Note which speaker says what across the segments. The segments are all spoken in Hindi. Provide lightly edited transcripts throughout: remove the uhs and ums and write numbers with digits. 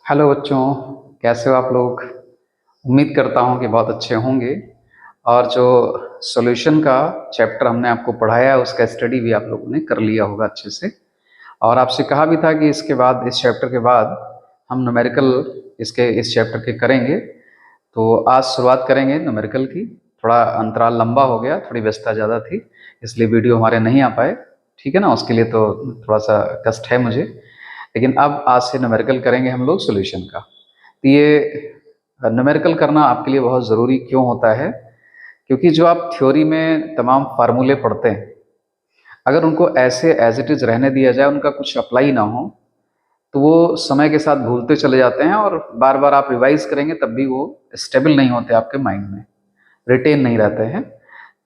Speaker 1: हेलो बच्चों, कैसे हो आप लोग। उम्मीद करता हूँ कि बहुत अच्छे होंगे। और जो सॉल्यूशन का चैप्टर हमने आपको पढ़ाया है उसका स्टडी भी आप लोगों ने कर लिया होगा अच्छे से। और आपसे कहा भी था कि इसके बाद, इस चैप्टर के बाद हम न्यूमेरिकल इस चैप्टर के करेंगे। तो आज शुरुआत करेंगे न्यूमेरिकल की। थोड़ा अंतराल लंबा हो गया, थोड़ी व्यस्तता ज़्यादा थी, इसलिए वीडियो हमारे नहीं आ पाए। ठीक है ना, उसके लिए तो थोड़ा सा कष्ट है मुझे। लेकिन अब आज से न्यूमेरिकल करेंगे हम लोग सॉल्यूशन का। तो ये न्यूमेरिकल करना आपके लिए बहुत ज़रूरी क्यों होता है? क्योंकि जो आप थ्योरी में तमाम फार्मूले पढ़ते हैं, अगर उनको ऐसे एज इट इज़ रहने दिया जाए, उनका कुछ अप्लाई ना हो, तो वो समय के साथ भूलते चले जाते हैं और बार बार आप रिवाइज करेंगे तब भी वो स्टेबल नहीं होते, आपके माइंड में रिटेन नहीं रहते हैं।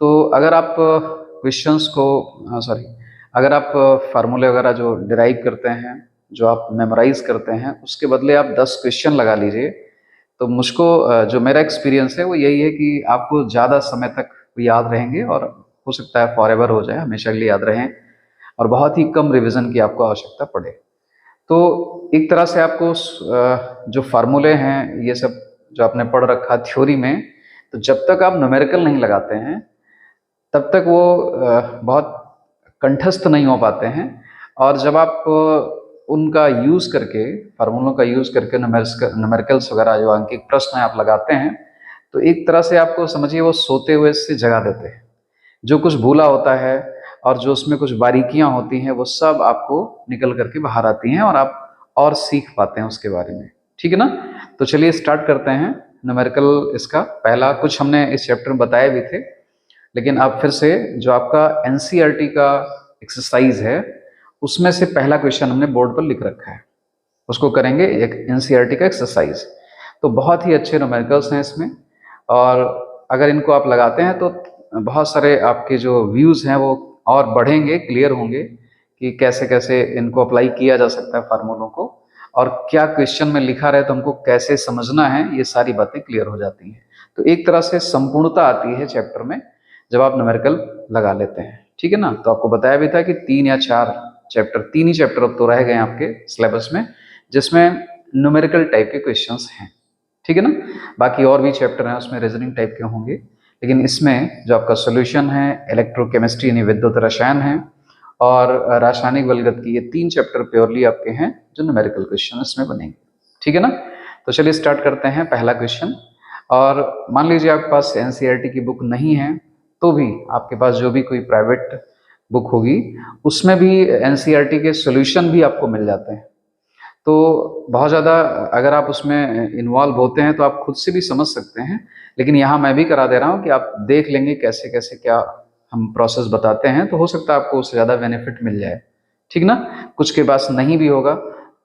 Speaker 1: तो अगर आप क्वेश्चंस को सॉरी अगर आप फार्मूले वगैरह जो डिराइव करते हैं, जो आप मेमोराइज करते हैं, उसके बदले आप 10 क्वेश्चन लगा लीजिए। तो मुझको जो मेरा एक्सपीरियंस है वो यही है कि आपको ज़्यादा समय तक वो याद रहेंगे, और हो सकता है फॉरएवर हो जाए, हमेशा के लिए याद रहें, और बहुत ही कम रिवीजन की आपको आवश्यकता पड़े। तो एक तरह से आपको जो फार्मूले हैं ये सब जो आपने पढ़ रखा थ्योरी में, तो जब तक आप न्यूमेरिकल नहीं लगाते हैं तब तक वो बहुत कंठस्थ नहीं हो पाते हैं। और जब आप उनका यूज़ करके, फार्मूलों का यूज़ करके न्यूमेरिकल्स वगैरह जो अंकित प्रश्न आप लगाते हैं, तो एक तरह से आपको समझिए वो सोते हुए से जगा देते हैं। जो कुछ भूला होता है और जो उसमें कुछ बारीकियां होती हैं वो सब आपको निकल करके बाहर आती हैं, और आप और सीख पाते हैं उसके बारे में। ठीक है ना। तो चलिए स्टार्ट करते हैं न्यूमेरिकल। इसका पहला कुछ हमने इस चैप्टर में बताए भी थे, लेकिन अब फिर से जो आपका एनसीईआरटी का एक्सरसाइज है उसमें से पहला क्वेश्चन हमने बोर्ड पर लिख रखा है, उसको करेंगे। एक एनसीईआरटी का एक्सरसाइज, तो बहुत ही अच्छे न्यूमेरिकल्स हैं इसमें, और अगर इनको आप लगाते हैं तो बहुत सारे आपके जो व्यूज़ हैं वो और बढ़ेंगे, क्लियर होंगे कि कैसे कैसे इनको अप्लाई किया जा सकता है फार्मूलों को, और क्या क्वेश्चन में लिखा रहे तो हमको कैसे समझना है, ये सारी बातें क्लियर हो जाती हैं। तो एक तरह से संपूर्णता आती है चैप्टर में जब आप न्यूमेरिकल लगा लेते हैं। ठीक है ना। तो आपको बताया भी था कि 3 या 4 चैप्टर, 3 ही चैप्टर अब तो रह गए आपके सिलेबस में जिसमें न्यूमेरिकल टाइप के क्वेश्चंस हैं। ठीक है ना। बाकी और भी चैप्टर हैं उसमें रीजनिंग टाइप के होंगे, लेकिन इसमें जो आपका सोल्यूशन है, इलेक्ट्रोकेमिस्ट्री यानी विद्युत रसायन है, और रासायनिक बलगत, ये 3 चैप्टर प्योरली आपके हैं जो न्यूमेरिकल क्वेश्चन इसमें बनेंगे। ठीक है ना। तो चलिए स्टार्ट करते हैं पहला क्वेश्चन। और मान लीजिए आपके पास एनसीईआरटी की बुक नहीं है, तो भी आपके पास जो भी कोई प्राइवेट बुक होगी उसमें भी एनसीईआरटी के सॉल्यूशन भी आपको मिल जाते हैं। तो बहुत ज़्यादा अगर आप उसमें इन्वॉल्व होते हैं तो आप खुद से भी समझ सकते हैं, लेकिन यहाँ मैं भी करा दे रहा हूँ कि आप देख लेंगे कैसे कैसे क्या हम प्रोसेस बताते हैं, तो हो सकता है आपको उससे ज़्यादा बेनिफिट मिल जाए। ठीक ना। कुछ के पास नहीं भी होगा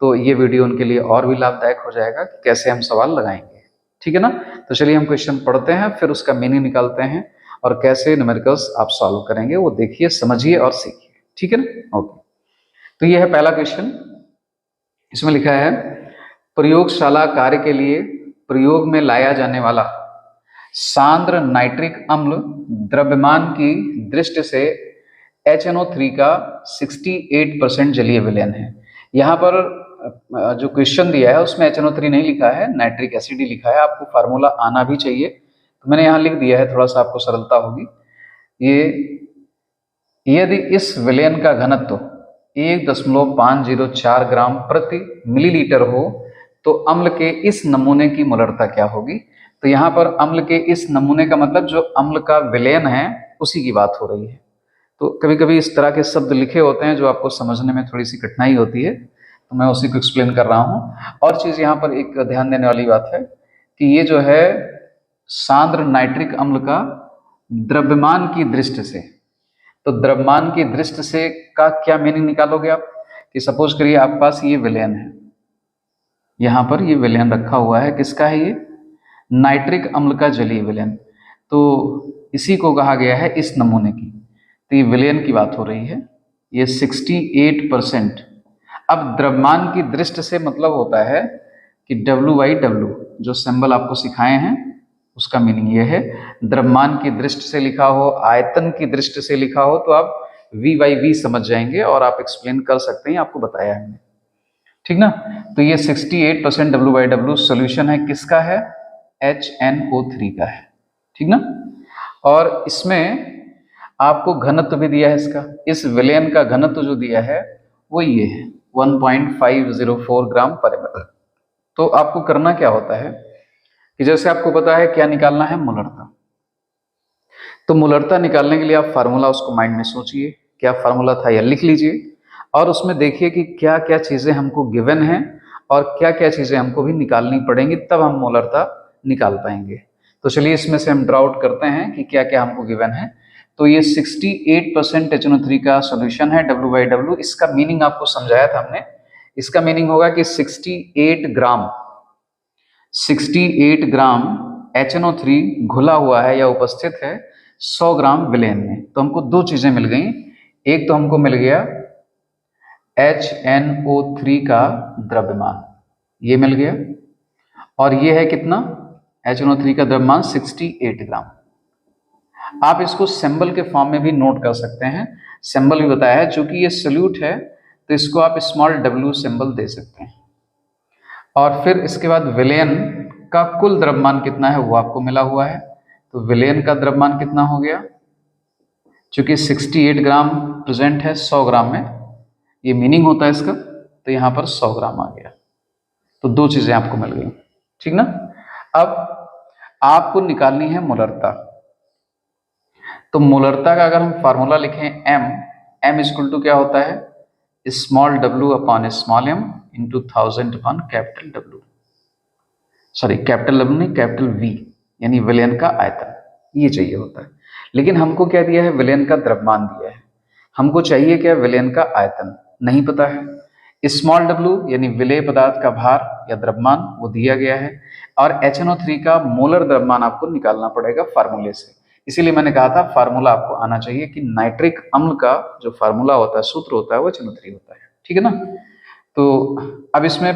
Speaker 1: तो ये वीडियो उनके लिए और भी लाभदायक हो जाएगा कि कैसे हम सवाल लगाएंगे। ठीक है ना। तो चलिए हम क्वेश्चन पढ़ते हैं, फिर उसका मीनिंग निकालते हैं, और कैसे न्यूमेरिकल्स आप सॉल्व करेंगे वो देखिए, समझिए और सीखिए। ठीक है ना। ओके। तो ये है पहला क्वेश्चन। इसमें लिखा है, प्रयोगशाला कार्य के लिए प्रयोग में लाया जाने वाला सांद्र नाइट्रिक अम्ल द्रव्यमान की दृष्टि से HNO3 का 68% जलीय विलयन है। यहाँ पर जो क्वेश्चन दिया है उसमें HNO3 नहीं लिखा है, नाइट्रिक एसिड ही लिखा है। आपको फार्मूला आना भी चाहिए, तो मैंने यहाँ लिख दिया है, थोड़ा सा आपको सरलता होगी। ये यदि इस विलयन का घनत्व 1.504 ग्राम प्रति मिलीलीटर हो तो अम्ल के इस नमूने की मोलरता क्या होगी। तो यहाँ पर अम्ल के इस नमूने का मतलब जो अम्ल का विलयन है उसी की बात हो रही है। तो कभी कभी इस तरह के शब्द लिखे होते हैं जो आपको समझने में थोड़ी सी कठिनाई होती है, तो मैं उसी को एक्सप्लेन कर रहा हूँ। और चीज़ यहाँ पर एक ध्यान देने वाली बात है कि ये जो है सांद्र नाइट्रिक अम्ल का द्रव्यमान की दृष्टि से, तो द्रव्यमान की दृष्टि से का क्या मीनिंग निकालोगे आप, कि सपोज करिए आपके पास ये विलयन है, यहाँ पर ये विलयन रखा हुआ है, किसका है ये, नाइट्रिक अम्ल का जलीय विलयन। तो इसी को कहा गया है इस नमूने की, तो ये विलयन की बात हो रही है, ये 68%। अब द्रव्यमान की दृष्टि से मतलब होता है कि W/W, जो सिंबल आपको सिखाए हैं उसका मीनिंग ये है, द्रव्यमान की दृष्टि से लिखा हो, आयतन की दृष्टि से लिखा हो तो आप V/V समझ जाएंगे और आप एक्सप्लेन कर सकते हैं, आपको बताया है हमने। ठीक ना। तो ये 68% W/W सोल्यूशन है, किसका है, HNO3 का है, ठीक ना। और इसमें आपको घनत्व भी दिया है इसका, इस विलयन का घनत्व जो दिया है वो ये है 1.504 ग्राम पर ml। तो आपको करना क्या होता है कि जैसे आपको पता है क्या निकालना है, मोलरता। तो मोलरता निकालने के लिए आप फार्मूला उसको माइंड में सोचिए, क्या फार्मूला था या लिख लीजिए, और उसमें देखिए कि क्या क्या चीजें हमको गिवन है और क्या क्या चीजें हमको भी निकालनी पड़ेंगी, तब हम मोलरता निकाल पाएंगे। तो चलिए इसमें से हम ड्राउट करते हैं कि क्या क्या हमको गिवन है। तो ये 68% HNO3 का सोल्यूशन है W/W। इसका मीनिंग आपको समझाया था हमने। इसका मीनिंग होगा कि 68 ग्राम HNO3 घुला हुआ है या उपस्थित है 100 ग्राम विलेन में। तो हमको दो चीजें मिल गई, एक तो हमको मिल गया HNO3 का द्रव्यमान, ये मिल गया, और ये है कितना, HNO3 का द्रव्यमान 68 ग्राम। आप इसको सिंबल के फॉर्म में भी नोट कर सकते हैं, सिंबल भी बताया है, चूंकि ये सोल्यूट है तो इसको आप स्मॉल w सिंबल दे सकते हैं। और फिर इसके बाद विलेन का कुल द्रव्यमान कितना है वो आपको मिला हुआ है। तो विलेन का द्रव्यमान कितना हो गया, चूंकि 68 ग्राम प्रेजेंट है 100 ग्राम में, ये मीनिंग होता है इसका, तो यहां पर 100 ग्राम आ गया। तो दो चीजें आपको मिल गई, ठीक ना। अब आपको निकालनी है मोलरता। तो मोलरता का अगर हम फार्मूला लिखें m इक्वल टू क्या होता है, small w upon small m into 1000 upon capital W, sorry capital W नहीं, कैपिटल V, यानी विलयन का आयतन, ये चाहिए होता है। लेकिन हमको क्या दिया है, विलयन का द्रव्यमान दिया है, हमको चाहिए क्या, विलयन का आयतन नहीं पता है। स्मॉल w यानी विलेय पदार्थ का भार या द्रव्यमान वो दिया गया है, और HNO3 का मोलर द्रव्यमान आपको निकालना पड़ेगा फार्मूले से। इसीलिए मैंने कहा था फार्मूला आपको आना चाहिए कि नाइट्रिक अम्ल का जो फार्मूला होता है, सूत्र होता है, वो HNO3 होता है, ठीक है ना। तो अब इसमें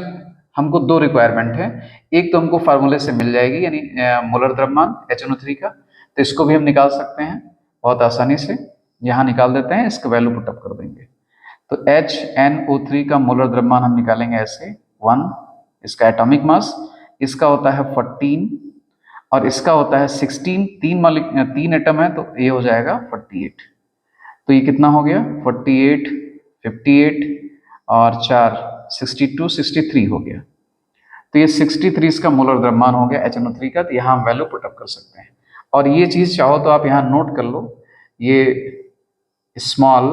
Speaker 1: हमको दो रिक्वायरमेंट है, एक तो हमको फार्मूले से मिल जाएगी यानी मोलर द्रव्यमान HNO3 का, तो इसको भी हम निकाल सकते हैं बहुत आसानी से, यहाँ निकाल देते हैं, इसका वैल्यू पुटअप कर देंगे। तो HNO3 का मोलर द्रव्यमान हम निकालेंगे ऐसे 1, इसका एटॉमिक मास, इसका होता है 14 और इसका होता है 16, तीन एटम है तो ये हो जाएगा 48। तो ये कितना हो गया, 48, 58 और 4 62, 63 हो गया। तो ये 63 इसका मोलर द्रव्यमान हो गया HNO3 का। तो यहाँ हम वैल्यू पुटअप कर सकते हैं, और ये चीज चाहो तो आप यहाँ नोट कर लो, ये स्मॉल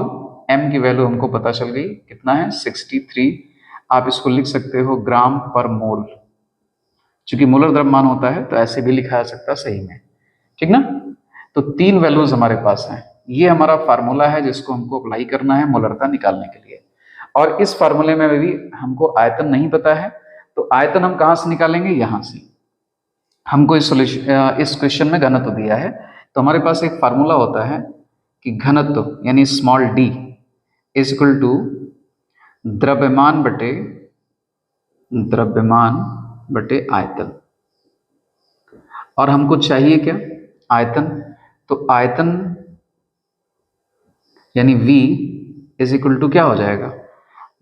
Speaker 1: m की वैल्यू हमको पता चल गई, कितना है 63। आप इसको लिख सकते हो ग्राम पर मोल, चूंकि मोलर द्रव्यमान होता है तो ऐसे भी लिखा जा सकता है सही में, ठीक ना। तो तीन वैल्यूज हमारे पास हैं, ये हमारा फार्मूला है जिसको हमको अप्लाई करना है मोलरता निकालने के लिए। और इस फार्मूले में भी हमको आयतन नहीं पता है, तो आयतन हम कहाँ से निकालेंगे, यहाँ से। हमको इस क्वेश्चन में घनत्व दिया है, तो हमारे पास एक फार्मूला होता है कि घनत्व यानी small d is equal to द्रव्यमान बटे आयतन। और हमको चाहिए क्या, आयतन। तो आयतन यानी V इज इक्वल टू क्या हो जाएगा,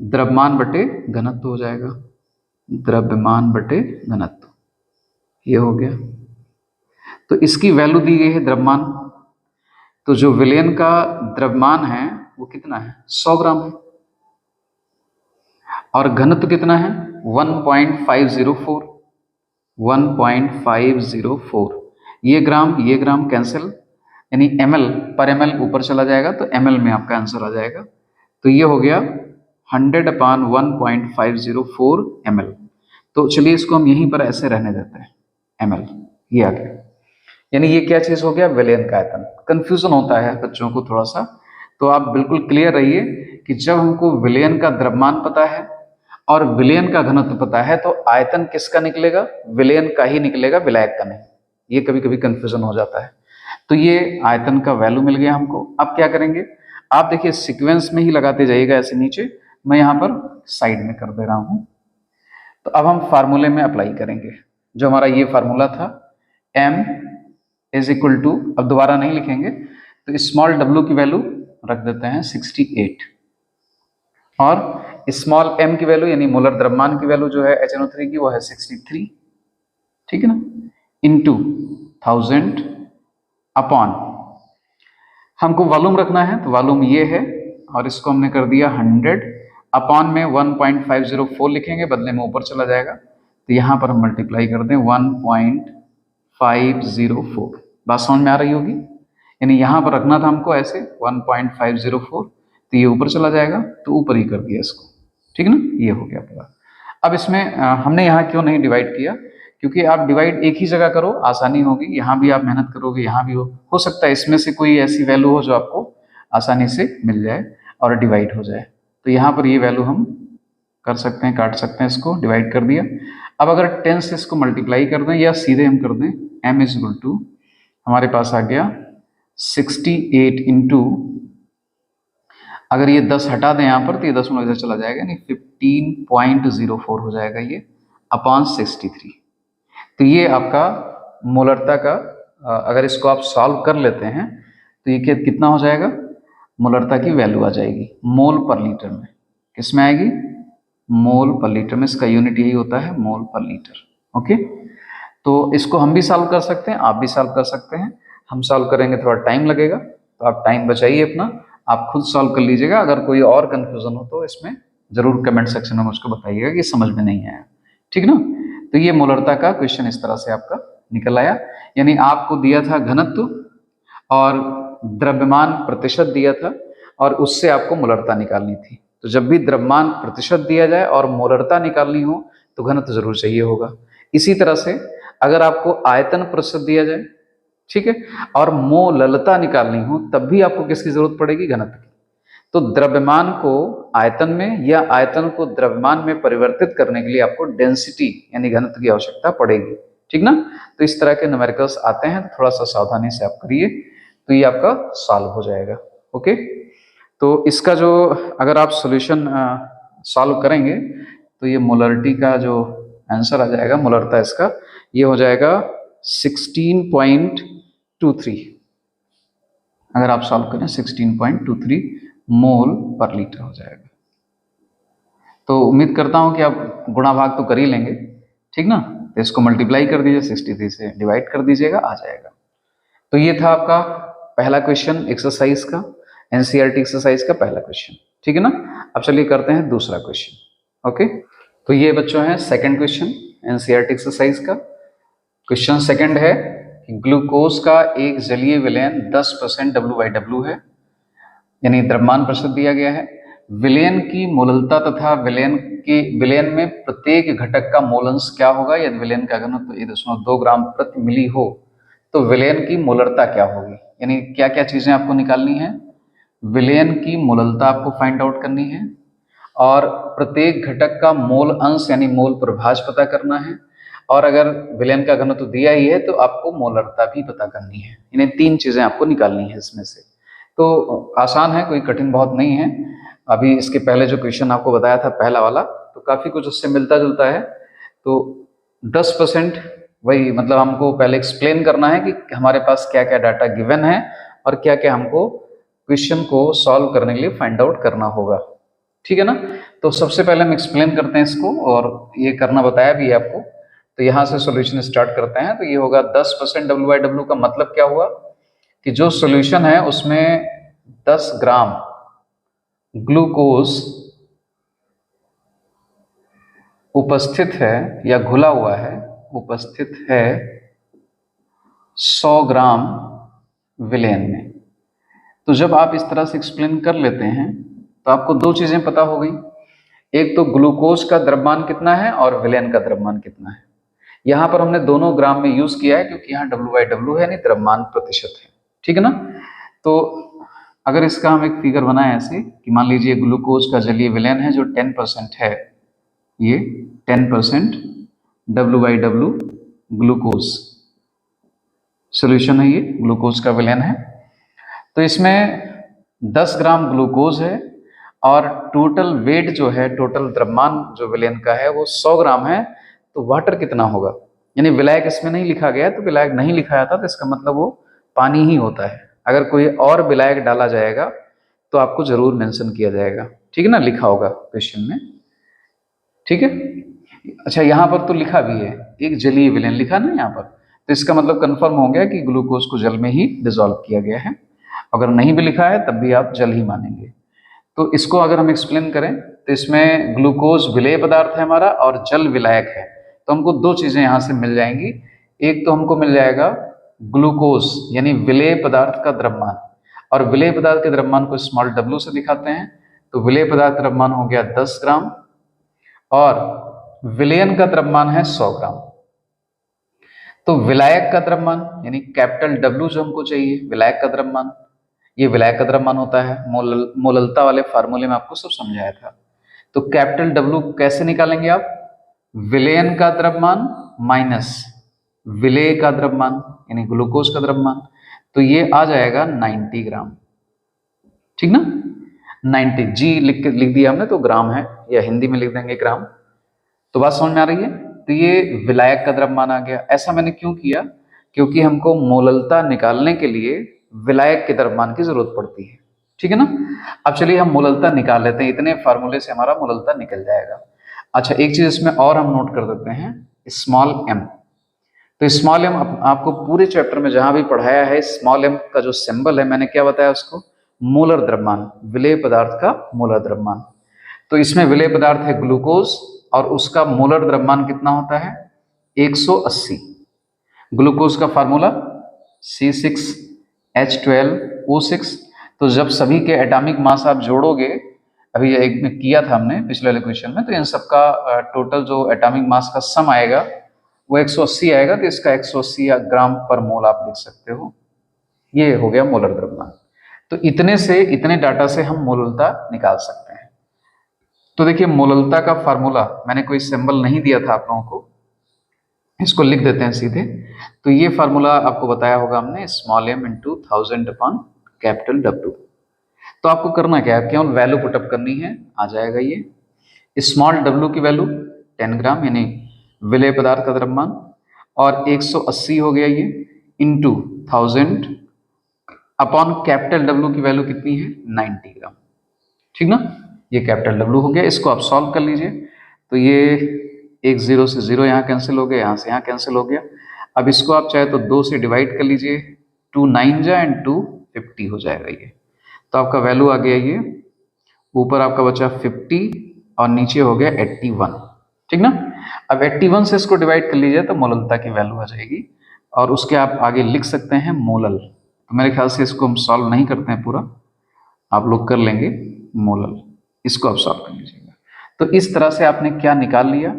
Speaker 1: द्रव्यमान बटे घनत्व हो जाएगा, द्रव्यमान बटे घनत्व, ये हो गया। तो इसकी वैल्यू दी गई है द्रव्यमान, तो जो विलयन का द्रव्यमान है वो कितना है, 100 ग्राम है, और घनत्व कितना है 1.504। ये ग्राम कैंसिल, यानी ml पर ml ऊपर चला जाएगा तो ml में आपका आंसर आ जाएगा। तो ये हो गया 100/1.504 ml। तो चलिए इसको हम यहीं पर ऐसे रहने देते हैं, ml ये आ गया। यानी ये क्या चीज हो गया, विलयन का आयतन। कंफ्यूजन होता है बच्चों को थोड़ा सा, तो आप बिल्कुल क्लियर रहिए कि जब हमको विलयन का द्रव्यमान पता है और विलयन का घनत्व पता है तो आयतन किसका निकलेगा, विलयन का ही निकलेगा, विलायक का नहीं। ये कभी कभी कंफ्यूजन हो जाता है। तो ये आयतन का वैल्यू मिल गया हमको। अब क्या करेंगे, आप देखिए सीक्वेंस में ही लगाते जाइएगा ऐसे नीचे, मैं यहाँ पर साइड में कर दे रहा हूँ। तो अब हम फार्मूले में अप्लाई करेंगे, जो हमारा ये फार्मूला था m इज इक्वल टू, अब दोबारा नहीं लिखेंगे, तो स्मॉल w की वैल्यू रख देते हैं 68 और स्मॉल m की वैल्यू यानी मोलर द्रव्यमान की वैल्यू जो है HNO3 की वो है 63, ठीक है ना, इनटू 1000 अपॉन हमको वॉल्यूम रखना है तो वॉल्यूम ये है और इसको हमने कर दिया 100 अपॉन में 1.504 लिखेंगे, बदले में ऊपर चला जाएगा तो यहाँ पर हम मल्टीप्लाई कर दें 1.504। बात समझ में आ रही होगी, यानी यहाँ पर रखना था हमको ऐसे 1.504 तो ये ऊपर चला जाएगा तो ऊपर ही कर दिया इसको, ठीक है ना, ये हो गया पूरा। अब इसमें हमने यहाँ क्यों नहीं डिवाइड किया, क्योंकि आप डिवाइड एक ही जगह करो आसानी होगी, यहाँ भी आप मेहनत करोगे यहाँ भी हो सकता है इसमें से कोई ऐसी वैल्यू हो जो आपको आसानी से मिल जाए और डिवाइड हो जाए, तो यहाँ पर ये वैल्यू हम कर सकते हैं, काट सकते हैं, इसको डिवाइड कर दिया। अब अगर 10 से इसको मल्टीप्लाई कर दें या सीधे हम कर दें m इज इक्वल टू हमारे पास आ गया 68 इंटू, अगर ये 10 हटा दें यहाँ पर तो ये 10 इधर चला जाएगा, यानी 15.04 हो जाएगा ये अपॉन 63। तो ये आपका मोलरता का, अगर इसको आप सॉल्व कर लेते हैं तो ये कितना हो जाएगा, मोलरता की वैल्यू आ जाएगी मोल पर लीटर में। किस में आएगी, मोल पर लीटर में, इसका यूनिट यही होता है मोल पर लीटर। ओके, तो इसको हम भी सॉल्व कर सकते हैं, आप भी सॉल्व कर सकते हैं। हम सॉल्व करेंगे थोड़ा टाइम लगेगा, तो आप टाइम बचाइए अपना, आप खुद सॉल्व कर लीजिएगा। अगर कोई और कंफ्यूजन हो तो इसमें जरूर कमेंट सेक्शन में मुझको बताइएगा कि समझ में नहीं आया, ठीक ना। तो ये मोलरता का क्वेश्चन इस तरह से आपका निकल आया, यानी आपको दिया था घनत्व और द्रव्यमान प्रतिशत दिया था और उससे आपको मोलरता निकालनी थी। तो जब भी द्रव्यमान प्रतिशत दिया जाए और मोलरता निकालनी हो तो घनत्व जरूर चाहिए होगा। इसी तरह से अगर आपको आयतन प्रतिशत दिया जाए, ठीक है, और मोललता निकालनी हो तब भी आपको किसकी जरूरत पड़ेगी, घनत्व की। तो द्रव्यमान को आयतन में या आयतन को द्रव्यमान में परिवर्तित करने के लिए आपको डेंसिटी यानी घनत्व की आवश्यकता पड़ेगी, ठीक ना। तो इस तरह के न्यूमेरिकल्स आते हैं, तो थोड़ा सा सावधानी से आप करिए तो ये आपका सॉल्व हो जाएगा। ओके, तो इसका जो अगर आप सॉल्यूशन सॉल्व करेंगे तो ये मोलरिटी का जो आंसर आ जाएगा, मोलरता इसका ये हो जाएगा 16.23। अगर आप सॉल्व करें 16.23 मोल पर लीटर हो जाएगा। तो उम्मीद करता हूं कि आप गुणा भाग तो कर ही लेंगे, ठीक ना। तो इसको मल्टीप्लाई कर दीजिए, 63 से डिवाइड कर दीजिएगा, आ जाएगा। तो ये था आपका पहला क्वेश्चन एक्सरसाइज का, एनसीईआरटी एक्सरसाइज का पहला क्वेश्चन, ठीक है ना। अब चलिए करते हैं दूसरा क्वेश्चन। ओके, तो ये बच्चों है सेकंड क्वेश्चन एनसीईआरटी एक्सरसाइज का। क्वेश्चन सेकंड है कि ग्लूकोज का एक जलीय विलयन 10% W/W है, यानी द्रव्यमान प्रतिशत दिया गया है। विलयन की मोललता तथा विलयन में प्रत्येक घटक का मोल अंश क्या होगा, यदि विलयन का घनत्व 1.2 ग्राम प्रति मिली हो तो विलयन की मोलरता क्या होगी। यानी क्या क्या चीजें आपको निकालनी है, विलयन की मोललता आपको फाइंड आउट करनी है और प्रत्येक घटक का मोल अंश यानी मोल प्रभाज पता करना है, और अगर विलयन का घनत्व दिया ही है तो आपको मोलरता भी पता करनी है। इन्हें 3 चीजें आपको निकालनी है इसमें से। तो आसान है, कोई कठिन बहुत नहीं है। अभी इसके पहले जो क्वेश्चन आपको बताया था पहला वाला, तो काफी कुछ उससे मिलता जुलता है। तो 10% वही, मतलब हमको पहले एक्सप्लेन करना है कि हमारे पास क्या क्या डाटा गिवन है और क्या क्या हमको क्वेश्चन को सॉल्व करने के लिए फाइंड आउट करना होगा, ठीक है ना। तो सबसे पहले हम एक्सप्लेन करते हैं इसको, और ये करना बताया भी है आपको। तो यहाँ से सॉल्यूशन स्टार्ट करते हैं। तो ये होगा 10% W/W का मतलब क्या हुआ कि जो सॉल्यूशन है उसमें 10 ग्राम ग्लूकोज उपस्थित है या घुला हुआ है, उपस्थित है 100 ग्राम विलयन में। तो जब आप इस तरह से एक्सप्लेन कर लेते हैं तो आपको 2 चीजें पता हो गई, एक तो ग्लूकोज का द्रव्यमान कितना है और विलयन का द्रव्यमान कितना है। यहाँ पर हमने दोनों ग्राम में यूज किया है क्योंकि यहाँ W/W है, यानी द्रव्यमान प्रतिशत है, ठीक है ना। तो अगर इसका हम एक फिगर बनाएं ऐसे कि मान लीजिए ग्लूकोज का जलीय विलयन है जो 10% है, ये 10% W/W ग्लूकोज सोल्यूशन है, ये ग्लूकोज का विलयन है। तो इसमें 10 ग्राम ग्लूकोज है और टोटल वेट जो है, टोटल द्रव्यमान जो विलयन का है वो 100 ग्राम है। तो वाटर कितना होगा, यानी विलायक इसमें नहीं लिखा गया, तो विलायक नहीं लिखा जाता तो इसका मतलब वो पानी ही होता है। अगर कोई और विलायक डाला जाएगा तो आपको जरूर मेंशन किया जाएगा, ठीक है ना, लिखा होगा क्वेश्चन में, ठीक है। अच्छा, यहाँ पर तो लिखा भी है एक जलीय विलयन लिखा ना यहाँ पर, तो इसका मतलब कंफर्म हो गया कि ग्लूकोज को जल में ही डिसॉल्व किया गया है। अगर नहीं भी लिखा है तब भी आप जल ही मानेंगे। तो इसको अगर हम एक्सप्लेन करें तो इसमें ग्लूकोज विलेय पदार्थ है हमारा और जल विलायक है, तो हमको दो चीजें यहाँ से मिल जाएंगी। एक तो हमको मिल जाएगा ग्लूकोज यानी विलेय पदार्थ का द्रव्यमान, और विलेय पदार्थ के द्रव्यमान को स्मॉल w से दिखाते हैं। तो विलेय पदार्थ द्रव्यमान हो गया 10 ग्राम और विलयन का द्रव्यमान है 100 ग्राम। तो विलायक का द्रव्यमान यानी कैपिटल W जो हमको चाहिए, विलायक का द्रव्यमान, ये विलायक का द्रव्यमान होता है। मोललता वाले फार्मूले में आपको सब समझाया था। तो कैपिटल W कैसे निकालेंगे आप, विलयन का द्रव्यमान माइनस विलेय का द्रव्यमान यानी ग्लूकोज का द्रव्यमान, तो ये आ जाएगा 90 ग्राम, ठीक ना। 90 जी लिख दिया हमने तो ग्राम है, या हिंदी में लिख देंगे ग्राम। तो बात समझ में आ रही है। तो ये विलायक का द्रव्यमान आ गया। ऐसा मैंने क्यों किया, क्योंकि हमको मोललता निकालने के लिए विलायक के द्रव्यमान की जरूरत पड़ती है, ठीक है ना। अब चलिए हम मोललता निकाल लेते हैं, इतने फार्मूले से हमारा मोललता निकल जाएगा। अच्छा, एक चीज इसमें और हम नोट कर देते हैं, स्मॉल m। तो स्मॉल m आपको पूरे चैप्टर में जहां भी पढ़ाया है, स्मॉल m का जो सिंबल है मैंने क्या बताया उसको, मोलर द्रव्यमान, विलेय पदार्थ का मोलर द्रव्यमान। तो इसमें विलेय पदार्थ है ग्लूकोज और उसका मोलर द्रव्यमान कितना होता है 180। ग्लूकोज का फार्मूला C6H12O6। तो जब सभी के एटॉमिक मास आप जोड़ोगे, अभी एक में किया था हमने पिछले वाले क्वेश्चन में, तो इन सबका टोटल जो एटॉमिक मास का सम आएगा वो 180 आएगा। तो इसका 180 ग्राम पर मोल आप लिख सकते हो। ये हो गया मोलर द्रव्यमान। तो इतने से, इतने डाटा से हम मोललता निकाल सकते हैं। तो देखिए मोललता का फार्मूला मैंने कोई सिंबल नहीं दिया था आप लोगों को, इसको लिख देते हैं सीधे। तो ये फार्मूला आपको बताया होगा हमने, small m into 1000 upon capital W। तो आपको करना क्या है, केवल वैल्यू पुटअप करनी है, आ जाएगा ये। स्मॉल w की वैल्यू 10 ग्राम यानी विलेय पदार्थ का द्रव्यमान, और 180 हो गया ये, इंटू 1000 अपॉन कैपिटल W की वैल्यू कितनी है 90 ग्राम, ठीक ना। ये कैपिटल W हो गया। इसको आप सॉल्व कर लीजिए। तो ये एक 0 से 0 यहाँ कैंसिल हो गया, यहाँ से यहाँ कैंसिल हो गया। अब इसको आप चाहे तो 2 से डिवाइड कर लीजिए, 2 9 जा एंड 2 50 हो जाएगा ये। तो आपका वैल्यू आ गया ये, ऊपर आपका बचा 50 और नीचे हो गया 81, ठीक ना। अब 81 से इसको डिवाइड कर लीजिए तो मोललता की वैल्यू आ जाएगी, और उसके आप आगे लिख सकते हैं मोलल। तो मेरे ख्याल से इसको हम सॉल्व नहीं करते हैं पूरा, आप लोग कर लेंगे मोलल, इसको आप सॉल्व कर लीजिएगा। तो इस तरह से आपने क्या निकाल लिया,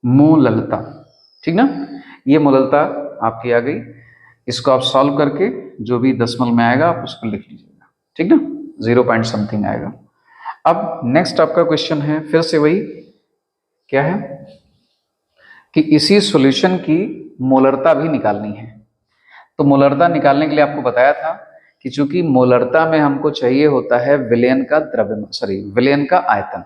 Speaker 1: मोललता, ठीक ना। ये मोललता आपकी आ गई। इसको आप सॉल्व करके जो भी दशमलव में आएगा आप उसको लिख लीजिएगा, ठीक ना, 0 पॉइंट समथिंग आएगा। अब नेक्स्ट आपका क्वेश्चन है, फिर से वही क्या है कि इसी सॉल्यूशन की मोलरता भी निकालनी है। तो मोलरता निकालने के लिए आपको बताया था कि चूंकि मोलरता में हमको चाहिए होता है विलयन का विलयन का आयतन,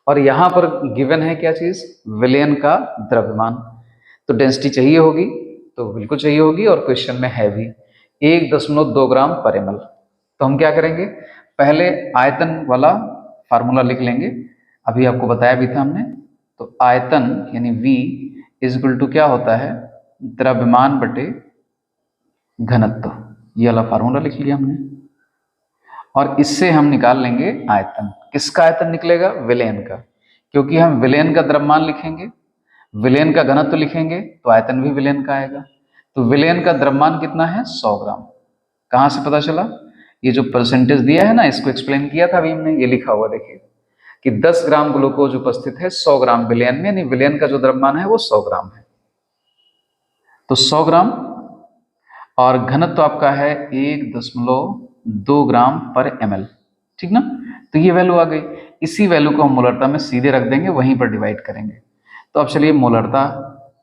Speaker 1: और यहाँ पर गिवन है क्या चीज, विलयन का द्रव्यमान। तो डेंसिटी चाहिए होगी, तो बिल्कुल चाहिए होगी, और क्वेश्चन में है भी 1.2 ग्राम पर ml। तो हम क्या करेंगे, पहले आयतन वाला फार्मूला लिख लेंगे, अभी आपको बताया भी था हमने। तो आयतन यानी V इज इक्वल टू क्या होता है, द्रव्यमान बटे घनत्व, ये वाला फार्मूला लिख लिया हमने। और इससे हम निकाल लेंगे आयतन। किसका आयतन निकलेगा, विलयन का, क्योंकि हम विलयन का द्रव्यमान लिखेंगे, विलयन का घनत्व लिखेंगे, तो आयतन भी विलयन का आएगा। तो विलयन का द्रव्यमान कितना है 100 ग्राम। कहाँ से पता चला, ये जो परसेंटेज दिया है ना, इसको एक्सप्लेन किया था अभी हमने, ये लिखा हुआ देखिए कि 10 ग्राम ग्लूकोज उपस्थित है 100 ग्राम विलयन में, यानी विलयन का जो द्रव्यमान है वो 100 ग्राम है। तो 100 ग्राम, और घनत्व आपका है 1.2 ग्राम पर ml, ठीक ना। तो ये वैल्यू आ गई। इसी वैल्यू को हम मोलरता में सीधे रख देंगे, वहीं पर डिवाइड करेंगे। तो अब चलिए मोलरता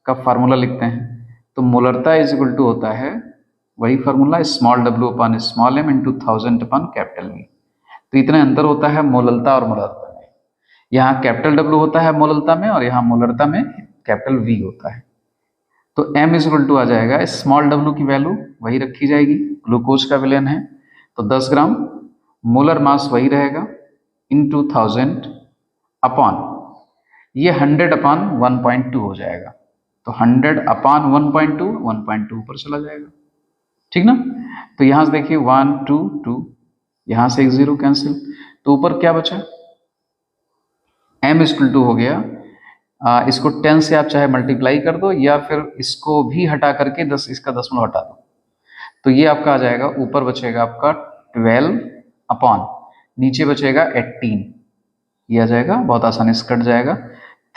Speaker 1: का फार्मूला लिखते हैं। तो मोलरता इज इक्वल टू होता है वही formula, small w upon small m into 1000 upon capital V। तो इतना अंतर होता है मोललता और मोलरता में। यहाँ कैपिटल W होता है मोललता में, और यहाँ मोलरता में कैपिटल V होता है। तो m इज इक्वल टू आ जाएगा, स्मॉल w की वैल्यू वही रखी जाएगी, ग्लूकोज का विलयन है तो 10 ग्राम मोलर मास वही रहेगा इंटू 1000 अपॉन ये 100 अपान 1.2 हो जाएगा। तो 100 अपान 1.2, 1.2 ऊपर चला जाएगा, ठीक ना। तो यहाँ से देखिए 1 2 2, यहाँ से एक 0 कैंसिल, तो ऊपर क्या बचा, m इक्वल टू हो गया, इसको 10 से आप चाहे मल्टीप्लाई कर दो या फिर इसको भी हटा करके 10 इसका दशमलव हटा दो, तो ये आपका आ जाएगा, ऊपर बचेगा आपका 12 अपॉन नीचे बचेगा 18, ये आ जाएगा, बहुत आसानी से कट जाएगा।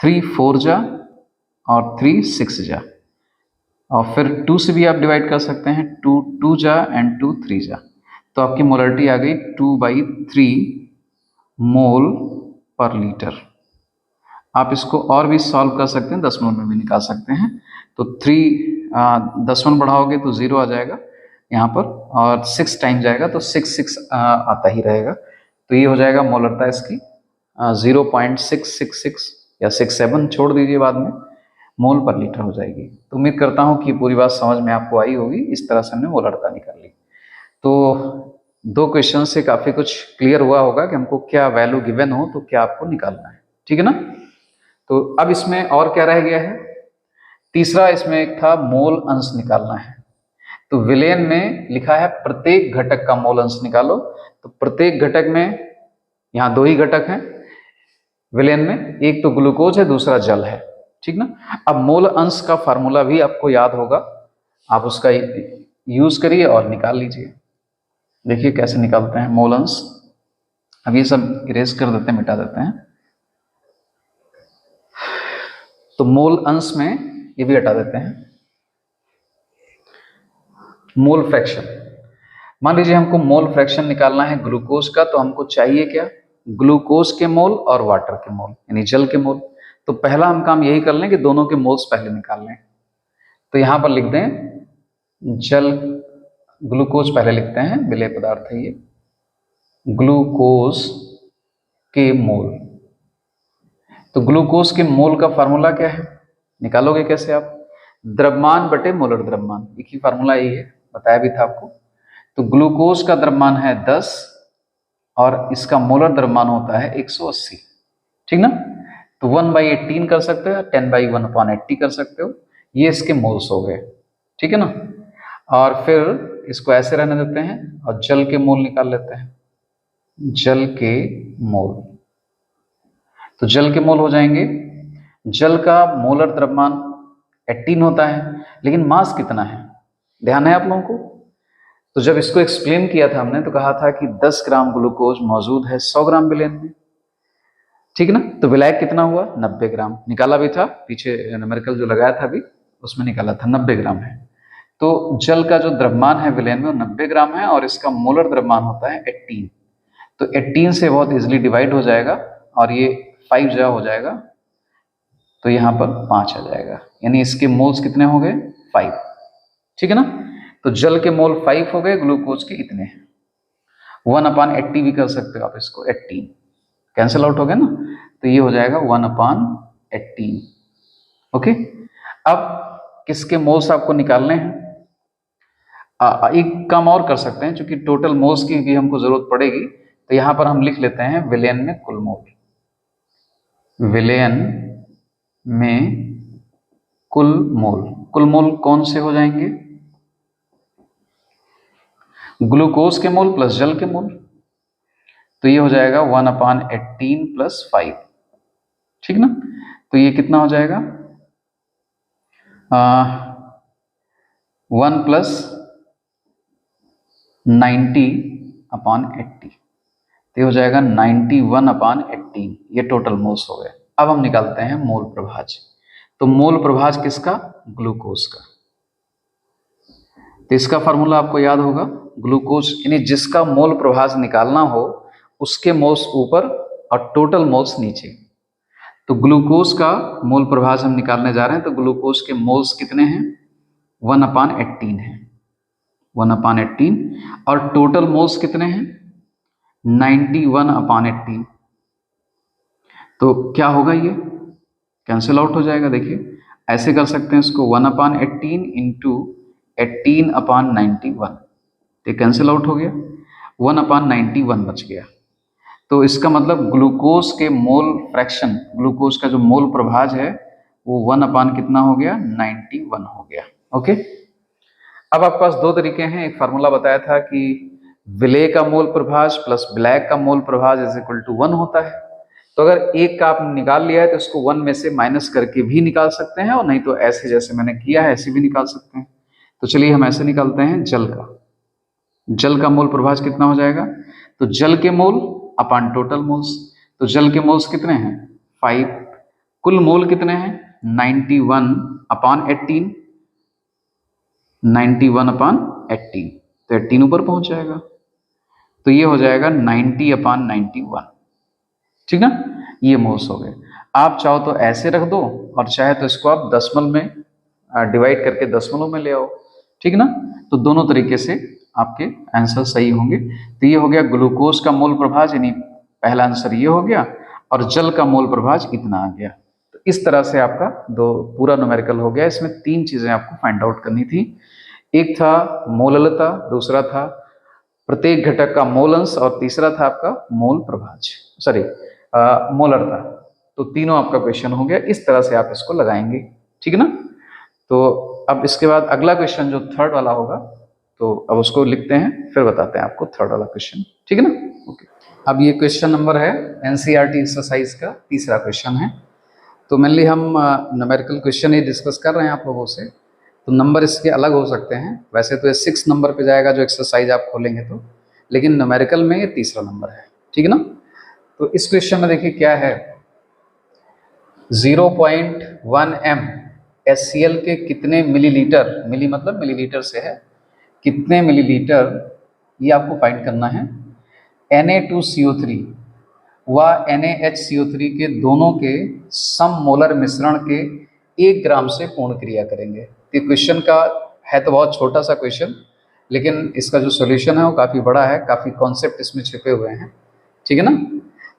Speaker 1: 3 4 जा और 3 6 जा, और फिर 2 से भी आप डिवाइड कर सकते हैं, 2 2 जा एंड 2 3 जा, तो आपकी मोलरिटी आ गई 2/3 मोल पर लीटर। आप इसको और भी सॉल्व कर सकते हैं, दशमलव में भी निकाल सकते हैं। तो 3 दशमलव बढ़ाओगे तो 0 आ जाएगा यहाँ पर, और 6 टाइम जाएगा तो 6 6 आता ही रहेगा, तो ये हो जाएगा मोलरता इसकी 0.666 या 67 छोड़ दीजिए बाद में, मोल पर लीटर हो जाएगी। तो उम्मीद करता हूँ कि पूरी बात समझ में आपको आई होगी। इस तरह से हमने मोलरता निकाली। तो 2 क्वेश्चन से काफ़ी कुछ क्लियर हुआ होगा कि हमको क्या वैल्यू गिवन हो तो क्या आपको निकालना है, ठीक है ना। तो अब इसमें और क्या रह गया है, तीसरा इसमें एक था मोल अंश निकालना है। तो विलयन में लिखा है प्रत्येक घटक का मोल अंश निकालो, तो प्रत्येक घटक में यहाँ 2 ही घटक हैं विलयन में, एक तो ग्लूकोज है, दूसरा जल है, ठीक ना। अब मोल अंश का फार्मूला भी आपको याद होगा, आप उसका यूज करिए और निकाल लीजिए। देखिए कैसे निकालते हैं मोल अंश। अब ये सब इरेज कर देते हैं, मिटा देते हैं। तो मोल अंश में ये भी हटा देते हैं। मोल फ्रैक्शन, मान लीजिए हमको मोल फ्रैक्शन निकालना है ग्लूकोज का, तो हमको चाहिए क्या, ग्लूकोज के मोल और वाटर के मोल यानी जल के मोल। तो पहला हम काम यही कर लें कि दोनों के मोल्स पहले निकाल लें। तो यहां पर लिख दें जल, ग्लूकोज पहले लिखते हैं, विलेय पदार्थ है ये, ग्लूकोज के मोल। तो ग्लूकोज के मोल का फार्मूला क्या है, निकालोगे कैसे आप, द्रव्यमान बटे मोलर द्रव्यमान, एक ही फार्मूला यही है, बताया भी था आपको। तो ग्लूकोज का द्रव्यमान है 10 और इसका मोलर द्रव्यमान होता है 180, ठीक ना। तो 1/18 कर सकते हो, 10/1/80 कर सकते हो, ये इसके मोल्स हो गए, ठीक है ना। और फिर इसको ऐसे रहने देते हैं और जल के मोल निकाल लेते हैं, जल के मोल। तो जल के मोल हो जाएंगे, जल का मोलर द्रव्यमान 18 होता है, लेकिन मास कितना है, ध्यान है आप लोगों को। तो जब इसको एक्सप्लेन किया था हमने तो कहा था कि 10 ग्राम ग्लूकोज मौजूद है 100 ग्राम विलयन में, ठीक ना। तो विलायक कितना हुआ, 90 ग्राम, निकाला भी था पीछे न्यूमेरिकल जो लगाया था अभी उसमें निकाला था, 90 ग्राम है। तो जल का जो द्रव्यमान है विलयन में वो 90 ग्राम है और इसका मोलर द्रव्यमान होता है 18। तो 18 से बहुत इजिली डिवाइड हो जाएगा और ये 5 जा हो जाएगा, तो यहाँ पर 5 आ जाएगा, यानी इसके मोल्स कितने हो गए 5, ठीक है ना। तो जल के मोल 5 हो गए, ग्लूकोज के इतने हैं। 1/80 भी कर सकते हो आप इसको, 18 कैंसिल आउट हो गया ना, तो ये हो जाएगा 1/18। ओके, अब किसके मोल्स आपको निकालने हैं, एक काम और कर सकते हैं, क्योंकि टोटल मोल्स की भी हमको जरूरत पड़ेगी, तो यहां पर हम लिख लेते हैं विलयन में कुल मोल, विलयन में कुल मोल। कुल मोल कौन से हो जाएंगे, ग्लूकोज के मोल प्लस जल के मोल, तो ये हो जाएगा 1/18 + 5, ठीक ना। तो ये कितना हो जाएगा 1 + 90/80, तो ये हो जाएगा 91/18, ये टोटल मोल्स हो गए। अब हम निकालते हैं मोल प्रभाज। तो मोल प्रभाज किसका, ग्लूकोज का। तो इसका फार्मूला आपको याद होगा, ग्लूकोज यानी जिसका मोल प्रभाज निकालना हो उसके मोल्स ऊपर और टोटल मोल्स नीचे। तो ग्लूकोज का मोल प्रभाज हम निकालने जा रहे हैं, तो ग्लूकोज के मोल्स कितने हैं 1/18 है, 1/18, और टोटल मोल्स कितने हैं 91/18। तो क्या होगा, ये कैंसिल आउट हो जाएगा। देखिए ऐसे कर सकते हैं इसको, 1/18 × 18/91, तो कैंसिल आउट हो गया। 1/91 बच गया। तो इसका मतलब ग्लूकोज के मोल फ्रैक्शन, ग्लूकोज का जो मोल प्रभाज है वो 1 कितना हो गया, 91 हो गया। ओके, अब आपके पास दो तरीके हैं। एक फार्मूला बताया था कि विलेय का मोल प्रभाज प्लस ब्लैक का मोल प्रभाज इज इक्वल टू 1 होता है। तो अगर एक का आपने निकाल लिया है तो इसको 1 में से माइनस करके भी निकाल सकते हैं, और नहीं तो ऐसे जैसे मैंने किया है ऐसे भी निकाल सकते हैं। तो चलिए हम ऐसे निकालते हैं। जल का मोल प्रभाज कितना हो जाएगा, तो जल के मोल अपान टोटल मोल्स। तो जल के मोल्स कितने हैं, 5। कुल मोल कितने हैं, 91/18, 91/18, तो 18 ऊपर पहुंच जाएगा। तो ये हो जाएगा 90/91, ठीक ना। ये मोल्स हो गए। आप चाहो तो ऐसे रख दो, और चाहे तो इसको आप दशमलव में डिवाइड करके दशमलव में ले आओ, ठीक ना। तो दोनों तरीके से आपके आंसर सही होंगे। तो ये हो गया ग्लूकोज का मोल प्रभाज, यानी पहला आंसर ये हो गया, और जल का मोल प्रभाज इतना आ गया। तो इस तरह से आपका दो पूरा न्यूमेरिकल हो गया। इसमें तीन चीजें आपको फाइंड आउट करनी थी। एक था मोललता, दूसरा था प्रत्येक घटक का मोल अंश, और तीसरा था आपका मोल प्रभाज, सॉरी मोलरता। तो तीनों आपका क्वेश्चन हो गया। इस तरह से आप इसको लगाएंगे, ठीक है ना। तो अब इसके बाद अगला क्वेश्चन जो थर्ड वाला होगा, तो अब उसको लिखते हैं, फिर बताते हैं आपको थर्ड वाला क्वेश्चन, ठीक है ना। ओके, अब ये क्वेश्चन नंबर है एनसीईआरटी एक्सरसाइज का तीसरा क्वेश्चन है। तो मेनली हम न्यूमेरिकल क्वेश्चन ही डिस्कस कर रहे हैं आप लोगों से, तो नंबर इसके अलग हो सकते हैं। वैसे तो ये 6 नंबर पे जाएगा जो एक्सरसाइज आप खोलेंगे तो, लेकिन न्यूमेरिकल में ये तीसरा नंबर है, ठीक है ना। तो इस क्वेश्चन में देखिए क्या है, 0.1 m HCl के कितने मिलीलीटर, मिली मतलब मिलीलीटर से है, कितने मिलीलीटर, ये आपको फाइंड करना है। Na2CO3 व NaHCO3 के दोनों के सम मोलर मिश्रण के 1 ग्राम से पूर्ण क्रिया करेंगे। तो क्वेश्चन का है तो बहुत छोटा सा क्वेश्चन, लेकिन इसका जो सॉल्यूशन है वो काफ़ी बड़ा है, काफ़ी कॉन्सेप्ट इसमें छिपे हुए हैं, ठीक है ना।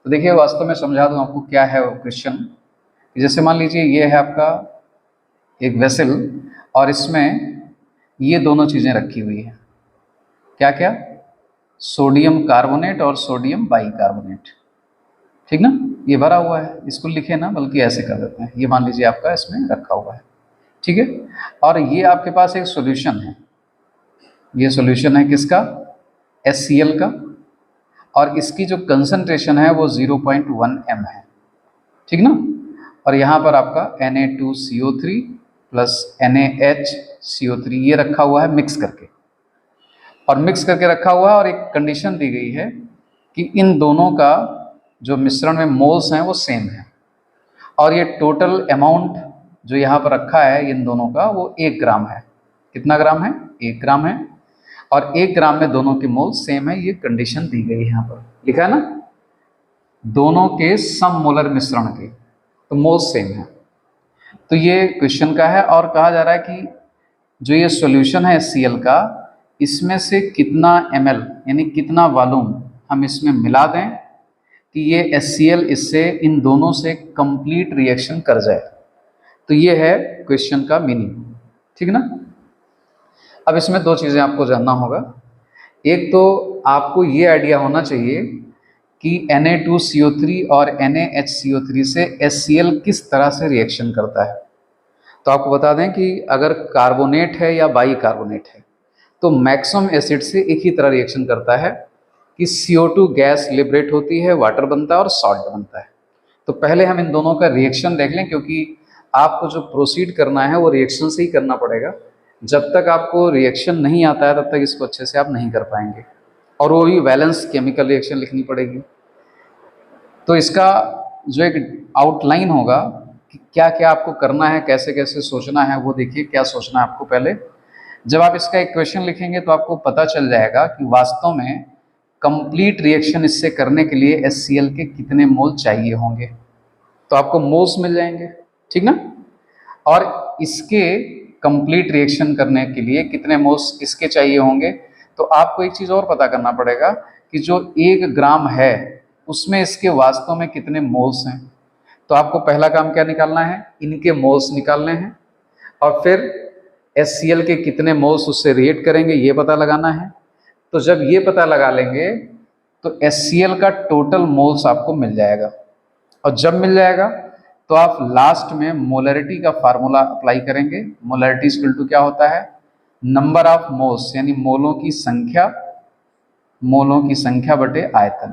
Speaker 1: तो देखिए वास्तव में समझा दूँ आपको क्या है वो क्वेश्चन। जैसे मान लीजिए ये है आपका एक वेसल, और इसमें ये दोनों चीज़ें रखी हुई हैं, क्या क्या, सोडियम कार्बोनेट और सोडियम बाइकार्बोनेट, ठीक ना। ये भरा हुआ है, इसको लिखे ना, बल्कि ऐसे कर देते हैं, ये मान लीजिए आपका इसमें रखा हुआ है, ठीक है। और ये आपके पास एक सॉल्यूशन है, ये सॉल्यूशन है किसका, HCl का, और इसकी जो कंसंट्रेशन है वो 0.1 m है, ठीक ना। और यहाँ पर आपका Na2CO3 प्लस NaHCO3 ये रखा हुआ है मिक्स करके, और मिक्स करके रखा हुआ है, और एक कंडीशन दी गई है कि इन दोनों का जो मिश्रण में मोल्स हैं वो सेम है, और ये टोटल अमाउंट जो यहाँ पर रखा है इन दोनों का वो 1 ग्राम है। कितना ग्राम है, 1 ग्राम है, और 1 ग्राम में दोनों के मोल सेम है, ये कंडीशन दी गई है। यहाँ पर लिखा है ना, दोनों के सम मोलर मिश्रण के, तो मोल सेम है। तो ये क्वेश्चन का है, और कहा जा रहा है कि जो ये सॉल्यूशन है HCl का, इसमें से कितना ml यानी कितना वॉल्यूम हम इसमें मिला दें कि ये HCl इससे इन दोनों से कंप्लीट रिएक्शन कर जाए। तो ये है क्वेश्चन का मीनिंग, ठीक ना। अब इसमें दो चीज़ें आपको जानना होगा। एक तो आपको ये आइडिया होना चाहिए कि Na2CO3 और NaHCO3 से HCl किस तरह से रिएक्शन करता है। तो आपको बता दें कि अगर कार्बोनेट है या बाइकार्बोनेट है, तो मैक्सिमम एसिड से एक ही तरह रिएक्शन करता है कि CO2 गैस लिबरेट होती है, वाटर बनता है और सॉल्ट बनता है। तो पहले हम इन दोनों का रिएक्शन देख लें, क्योंकि आपको जो प्रोसीड करना है वो रिएक्शन से ही करना पड़ेगा। जब तक आपको रिएक्शन नहीं आता है तब तक इसको अच्छे से आप नहीं कर पाएंगे, और वो भी बैलेंस केमिकल रिएक्शन लिखनी पड़ेगी। तो इसका जो एक आउटलाइन होगा कि क्या क्या आपको करना है, कैसे कैसे सोचना है, वो देखिए क्या सोचना है आपको। पहले जब आप इसका इक्वेशन लिखेंगे तो आपको पता चल जाएगा कि वास्तव में कंप्लीट रिएक्शन इससे करने के लिए HCl के कितने मोल चाहिए होंगे। तो आपको मोल्स मिल जाएंगे, ठीक ना। और इसके कंप्लीट रिएक्शन करने के लिए कितने मोल्स इसके चाहिए होंगे, तो आपको एक चीज़ और पता करना पड़ेगा कि जो 1 ग्राम है उसमें इसके वास्तव में कितने मोल्स हैं। तो आपको पहला काम क्या निकालना है, इनके मोल्स निकालने हैं, और फिर HCl के कितने मोल्स उससे रिएक्ट करेंगे ये पता लगाना है। तो जब ये पता लगा लेंगे तो HCl का टोटल मोल्स आपको मिल जाएगा, और जब मिल जाएगा तो आप लास्ट में मोलरिटी का फार्मूला अप्लाई करेंगे। मोलरिटी इक्वल टू क्या होता है, नंबर ऑफ मोल्स, यानी मोलों की संख्या बटे आयतन।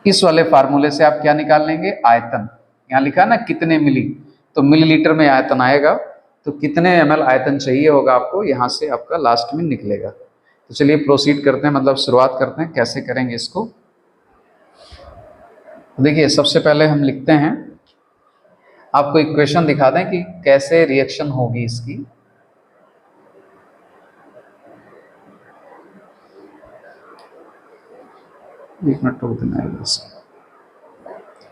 Speaker 1: इस वाले फार्मूले से आप क्या निकाल लेंगे, आयतन। यहाँ लिखा ना कितने मिली, तो मिलीलीटर में आयतन आएगा, तो कितने ml आयतन चाहिए होगा आपको, यहाँ से आपका लास्ट में निकलेगा। तो चलिए प्रोसीड करते हैं, मतलब शुरुआत करते हैं कैसे करेंगे इसको। देखिए सबसे पहले हम लिखते हैं, आपको इक्वेशन दिखा दें कि कैसे रिएक्शन होगी इसकी। एक मिनट रोक देना है बस,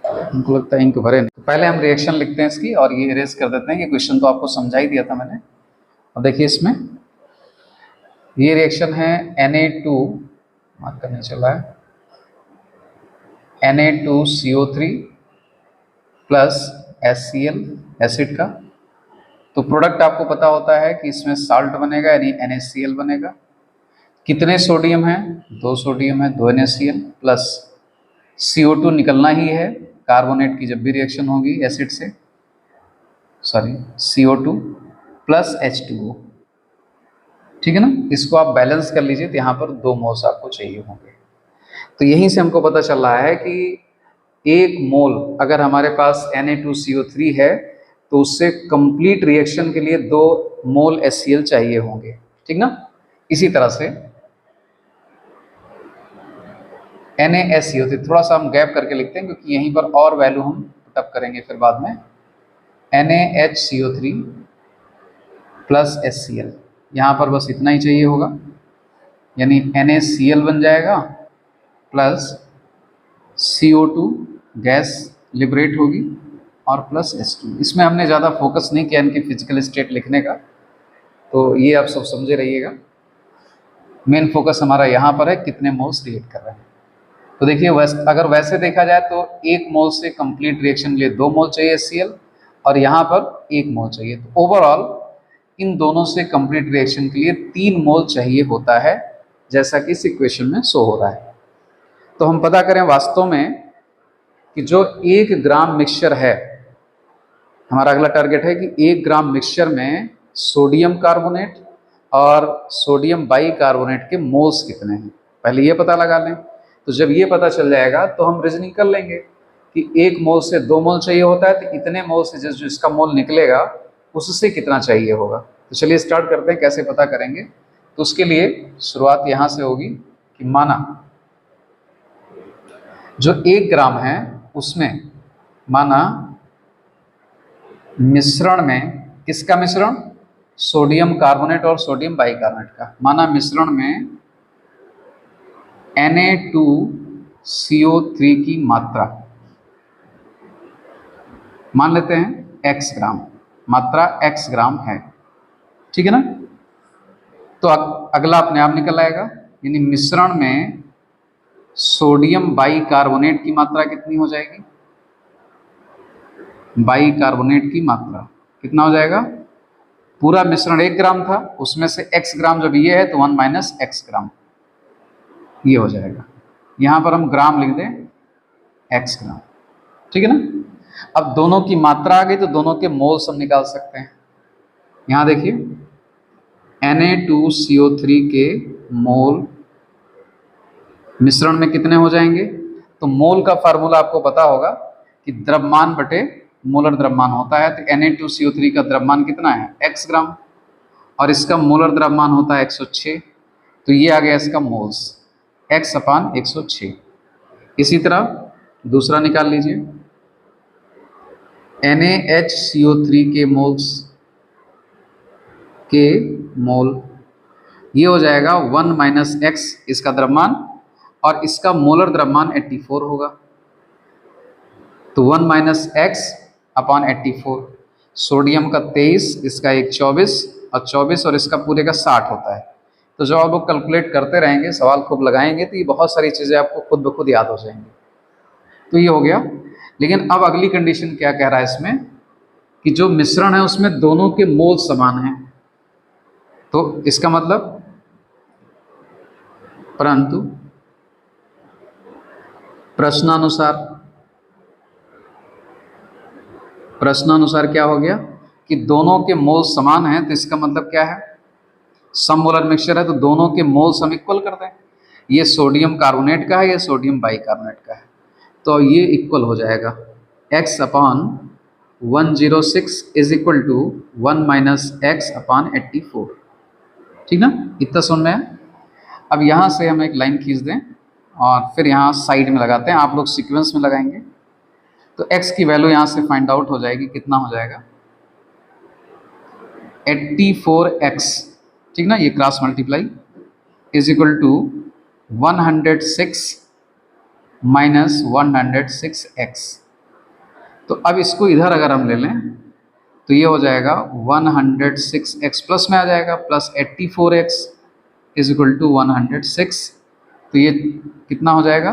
Speaker 1: हमको लगता है इंक भरे नहीं। तो पहले हम रिएक्शन लिखते हैं इसकी, और ये इरेज कर देते हैं कि क्वेश्चन तो आपको समझा ही दिया था मैंने। अब देखिए इसमें ये रिएक्शन है Na2, मार्क करने चला है, Na2CO3 प्लस HCl एसिड का। तो प्रोडक्ट आपको पता होता है कि इसमें साल्ट बनेगा, यानी NaCl बनेगा। कितने सोडियम है, 2 सोडियम है, 2 NaCl प्लस CO2 निकलना ही है कार्बोनेट की जब भी रिएक्शन होगी एसिड से, सॉरी CO2 प्लस H2O, ठीक है ना। इसको आप बैलेंस कर लीजिए, तो यहाँ पर 2 मोल्स आपको चाहिए होंगे। तो यहीं से हमको पता चल रहा है कि 1 मोल अगर हमारे पास Na2CO3 है तो उससे कंप्लीट रिएक्शन के लिए 2 मोल HCl चाहिए होंगे, ठीक ना। इसी तरह से NaSCO3 थोड़ा सा हम गैप करके लिखते हैं, क्योंकि यहीं पर और वैल्यू हम पुटअप करेंगे फिर बाद में। NaHCO3 प्लस HCl, यहाँ पर बस इतना ही चाहिए होगा, यानी NaCl बन जाएगा प्लस CO2 गैस लिबरेट होगी और प्लस H2। इसमें हमने ज़्यादा फोकस नहीं किया इनकी फिजिकल स्टेट लिखने का, तो ये आप सब समझे रहिएगा। मेन फोकस हमारा यहाँ पर है कितने मोल्स रिएक्ट कर रहे हैं। तो देखिए अगर वैसे देखा जाए तो 1 मोल से कंप्लीट रिएक्शन के लिए 2 मोल चाहिए HCl, और यहाँ पर 1 मोल चाहिए। तो ओवरऑल इन दोनों से कंप्लीट रिएक्शन के लिए 3 मोल चाहिए होता है, जैसा कि इस इक्वेशन में शो हो रहा है। तो हम पता करें वास्तव में कि जो 1 ग्राम मिक्सचर है, हमारा अगला टारगेट है कि 1 ग्राम मिक्सचर में सोडियम कार्बोनेट और सोडियम बाइकार्बोनेट के मोल्स कितने हैं, पहले ये पता लगा लें। तो जब ये पता चल जाएगा तो हम रीजनिंग कर लेंगे कि 1 मोल से 2 मोल चाहिए होता है, तो इतने मोल से जो इसका मोल निकलेगा उससे कितना चाहिए होगा। तो चलिए स्टार्ट करते हैं कैसे पता करेंगे। तो उसके लिए शुरुआत यहाँ से होगी कि माना जो 1 ग्राम है उसमें माना मिश्रण में, किसका मिश्रण, सोडियम कार्बोनेट और सोडियम बाइकार्बोनेट का, माना मिश्रण में Na2CO3 की मात्रा मान लेते हैं x ग्राम, मात्रा x ग्राम है, ठीक है ना। तो अगला अपने आप निकल आएगा, यानी मिश्रण में सोडियम बाइकार्बोनेट की मात्रा कितनी हो जाएगी, बाइकार्बोनेट की मात्रा कितना हो जाएगा, पूरा मिश्रण 1 ग्राम था, उसमें से x ग्राम जब ये है तो 1 माइनस x ग्राम ये हो जाएगा। यहाँ पर हम ग्राम लिख दें x ग्राम, ठीक है ना। अब दोनों की मात्रा आ गई तो दोनों के मोल्स हम निकाल सकते हैं। यहाँ देखिए Na2CO3 के मोल मिश्रण में कितने हो जाएंगे, तो मोल का फार्मूला आपको पता होगा कि द्रव्यमान बटे मोलर द्रव्यमान होता है। तो Na2CO3 का द्रव्यमान कितना है, x ग्राम, और इसका मोलर द्रव्यमान होता है 106, तो ये आ गया इसका मोल्स x/106। इसी तरह दूसरा निकाल लीजिए, NaHCO3 के मोल्स के मोल, ये हो जाएगा 1 माइनस x इसका द्रव्यमान, और इसका मोलर द्रव्यमान 84 होगा। तो 1 माइनस x/84, सोडियम का 23, इसका 24, और 24 और इसका पूरे का 60 होता है। तो जब आप लोग कैलकुलेट करते रहेंगे, सवाल खूब लगाएंगे, तो ये बहुत सारी चीज़ें आपको खुद ब खुद याद हो जाएंगी। तो ये हो गया। लेकिन अब अगली कंडीशन क्या कह रहा है इसमें, कि जो मिश्रण है उसमें दोनों के मोल समान हैं। तो इसका मतलब परंतु प्रश्नानुसार क्या हो गया कि दोनों के मोल्स समान हैं, तो इसका मतलब क्या है, सम मोलर मिक्सचर है तो दोनों के मोल्स हम इक्वल कर दें। ये सोडियम कार्बोनेट का है, ये सोडियम बाइकार्बोनेट का है, तो ये इक्वल हो जाएगा x upon 106 is equal to 1 minus x upon 84। ठीक ना, इतना सुन में है। अब यहाँ से हम एक लाइन खींच दें और फिर यहाँ साइड में लगाते हैं, आप लोग सीक्वेंस में लगाएंगे, तो x की वैल्यू यहाँ से फाइंड आउट हो जाएगी, कितना हो जाएगा 84x। ठीक ना, ये cross multiply is equal to 106 minus 106x। तो अब इसको इधर अगर हम ले लें तो ये हो जाएगा 106x प्लस में आ जाएगा plus 84x is equal to 106, तो ये कितना हो जाएगा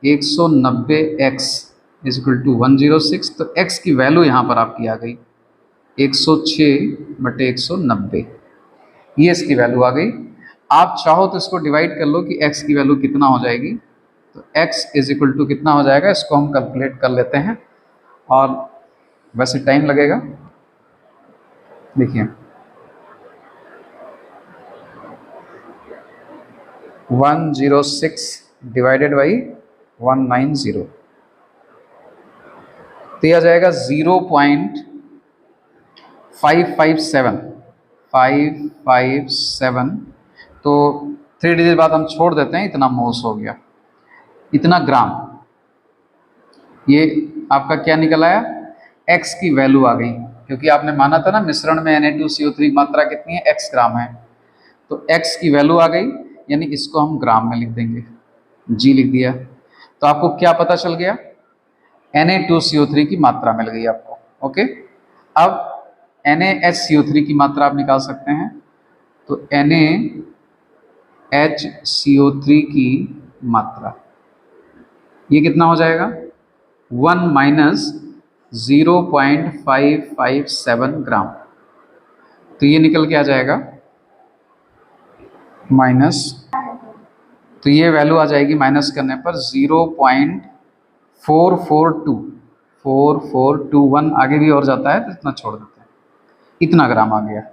Speaker 1: 190x इज इक्वल टू 106। तो x की वैल्यू यहाँ पर आपकी आ गई 106/190, ये इसकी वैल्यू आ गई। आप चाहो तो इसको डिवाइड कर लो कि x की वैल्यू कितना हो जाएगी, तो x इज इक्वल टू कितना हो जाएगा, इसको हम कैलकुलेट कर लेते हैं और वैसे टाइम लगेगा। देखिए 106 डिवाइडेड बाई 190, तो यह आ जाएगा 0.557। तो 3 डिजिट बाद हम छोड़ देते हैं, इतना मोल्स हो गया, इतना ग्राम। ये आपका क्या निकल आया, x की वैल्यू आ गई, क्योंकि आपने माना था ना मिश्रण में Na2CO3 मात्रा कितनी है, x ग्राम है, तो x की वैल्यू आ गई, यानी इसको हम ग्राम में लिख देंगे, g लिख दिया। तो आपको क्या पता चल गया, Na2CO3 की मात्रा मिल गई आपको। ओके, अब NaHCO3 की मात्रा आप निकाल सकते हैं, तो NaHCO3 की मात्रा ये कितना हो जाएगा 1 माइनस 0.557 ग्राम, तो ये निकल के आ जाएगा माइनस, तो ये वैल्यू आ जाएगी माइनस करने पर 0.4421, आगे भी और जाता है तो इतना छोड़ देते हैं, इतना ग्राम आ गया।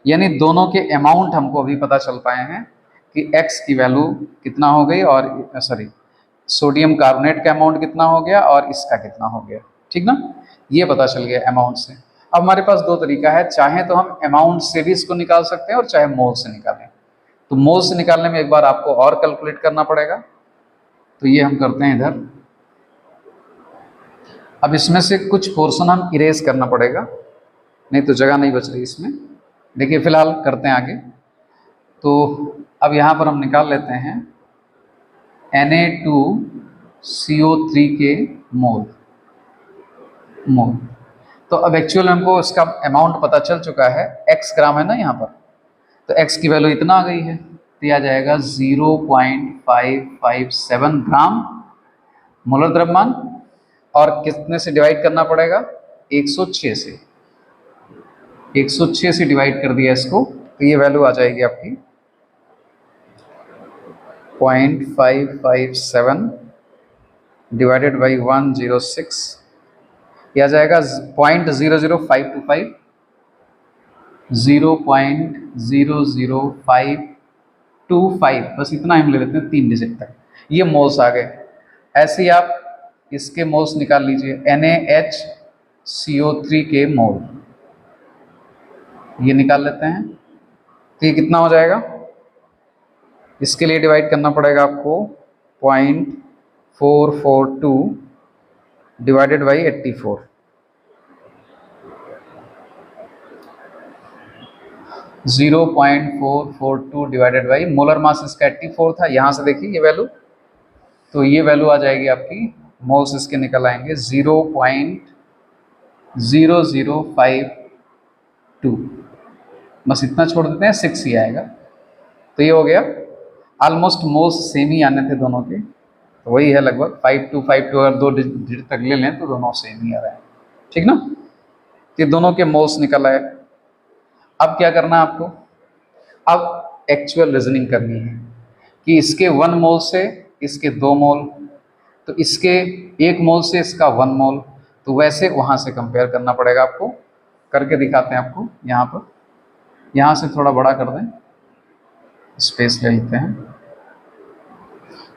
Speaker 1: यानी दोनों के अमाउंट हमको अभी पता चल पाए हैं कि x की वैल्यू कितना हो गई और सॉरी सोडियम कार्बोनेट का अमाउंट कितना हो गया और इसका कितना हो गया। ठीक ना, ये पता चल गया अमाउंट से। अब हमारे पास दो तरीका है, चाहे तो हम अमाउंट से भी इसको निकाल सकते हैं और चाहे मोल से निकालें। तो मोल से निकालने में एक बार आपको और कैलकुलेट करना पड़ेगा, तो ये हम करते हैं इधर। अब इसमें से कुछ पोर्शन हम इरेज करना पड़ेगा, नहीं तो जगह नहीं बच रही इसमें। देखिए फिलहाल करते हैं आगे। तो अब यहाँ पर हम निकाल लेते हैं Na2CO3 के मोल। तो अब एक्चुअल हमको इसका अमाउंट पता चल चुका है, x ग्राम है ना यहाँ पर, तो x की वैल्यू इतना आ गई है, तो यह आ जाएगा 0.557 ग्राम मोलर द्रव्यमान, और कितने से डिवाइड करना पड़ेगा 106 से, 106 से डिवाइड कर दिया इसको, तो ये वैल्यू आ जाएगी आपकी 0.557 डिवाइडेड बाई 106, यह आ जाएगा 0.00525, 0.00525, बस इतना हम ले लेते हैं 3 डिजिट तक। ये मोल्स आ गए। ऐसे ही आप इसके मोल्स निकाल लीजिए, NaHCO3 के मोल ये निकाल लेते हैं, तो ये कितना हो जाएगा, इसके लिए डिवाइड करना पड़ेगा आपको 0.442 divided by 84, 0.442 divided by molar mass इसका 84 था, यहाँ से देखिए ये वैल्यू, तो ये वैल्यू आ जाएगी आपकी, मोल्स इसके निकल आएंगे 0.0052, बस इतना छोड़ देते हैं, 6 ही आएगा। तो ये हो गया, ऑलमोस्ट मोल्स सेम ही आने थे दोनों के, तो वही है लगभग 5252, अगर 2 डिजिट तक ले लें तो दोनों सेम ही आ रहा है। ठीक ना, ये दोनों के मोल्स निकल आए। अब क्या करना है आपको, अब एक्चुअल रीजनिंग करनी है। कि इसके 1 मोल से इसके 2 मोल, तो इसके 1 मोल से इसका 1 मोल, तो वैसे वहाँ से कंपेयर करना पड़ेगा आपको। करके दिखाते हैं आपको यहाँ पर। यहाँ से थोड़ा बड़ा कर दें, स्पेस ले लेते हैं।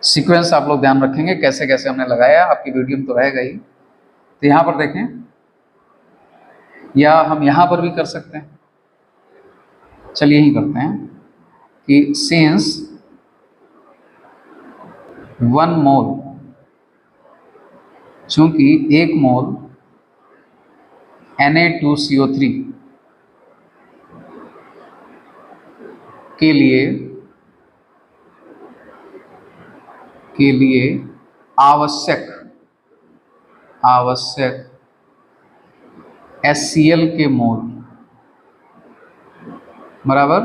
Speaker 1: सीक्वेंस आप लोग ध्यान रखेंगे कैसे कैसे हमने लगाया, आपकी वीडियो में तो रहेगा ही। तो यहाँ पर देखें, या हम यहाँ पर भी कर सकते हैं। चलिए यही करते हैं कि सिंस 1 मोल, चूंकि 1 मोल Na2CO3 के लिए आवश्यक HCl के मोल बराबर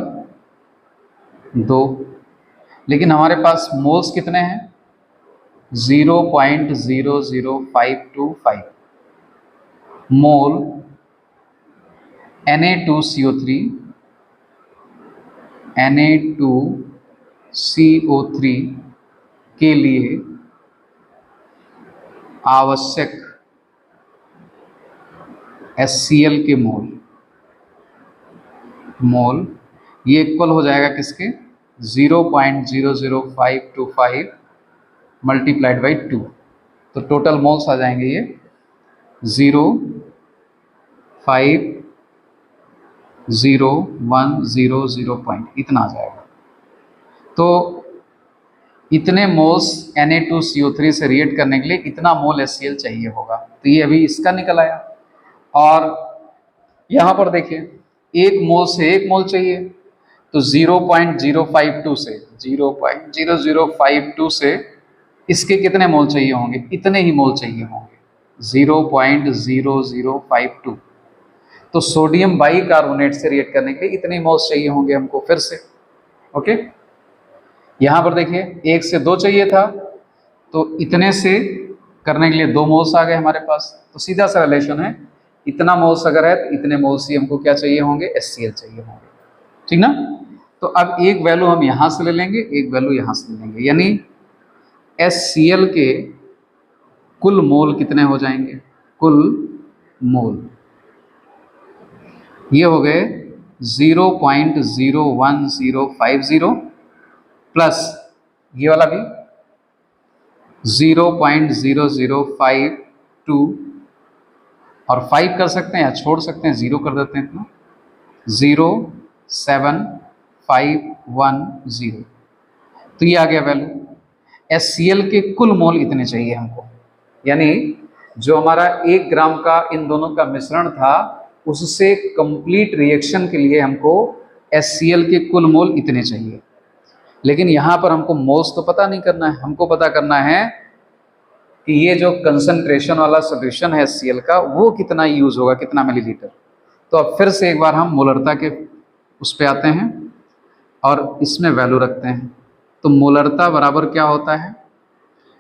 Speaker 1: 2, लेकिन हमारे पास मोल्स कितने हैं? 0.00525 मोल Na2CO3 के लिए आवश्यक HCl के मोल ये इक्वल हो जाएगा किसके? 0.00525 मल्टीप्लाइड बाई 2, तो टोटल मोल्स आ जाएंगे ये 0.5010 इतना आ जाएगा। तो इतने मोल्स Na2CO3 से रिएक्ट करने के लिए इतना मोल HCl चाहिए होगा, तो ये अभी इसका निकल आया। और यहाँ पर देखिए 1 मोल से 1 मोल चाहिए, तो 0.052 से इसके कितने मोल चाहिए होंगे? इतने ही मोल चाहिए होंगे, 0.0052। तो सोडियम बाइकार्बोनेट से रिएक्ट करने के लिए इतने मोल्स चाहिए होंगे हमको फिर से। ओके, यहाँ पर देखिए 1 से 2 चाहिए था, तो इतने से करने के लिए 2 मोल्स आ गए हमारे पास। तो सीधा सा रिलेशन है, इतना मोल्स अगर है तो इतने मोल्स ही हमको क्या चाहिए होंगे? HCl चाहिए होंगे, ठीक ना। तो अब एक वैल्यू हम यहाँ से ले लेंगे, एक वैल्यू यहाँ से ले लेंगे, यानी HCl के कुल मोल कितने हो जाएंगे? कुल मोल ये हो गए 0.01050 प्लस ये वाला भी 0.0052 और 5 कर सकते हैं या छोड़ सकते हैं, 0 कर देते हैं, इतना 0.7510। तो ये आ गया वैल्यू। HCl के कुल मोल इतने चाहिए हमको, यानी जो हमारा 1 ग्राम का इन दोनों का मिश्रण था उससे कंप्लीट रिएक्शन के लिए हमको HCl के कुल मोल इतने चाहिए। लेकिन यहाँ पर हमको मोल्स तो पता नहीं करना है, हमको पता करना है कि ये जो कंसंट्रेशन वाला सॉल्यूशन है HCl का वो कितना यूज होगा, कितना मिलीलीटर। तो अब फिर से एक बार हम मोलरता के उस पे आते हैं और इसमें वैल्यू रखते हैं। तो मोलरता बराबर क्या होता है?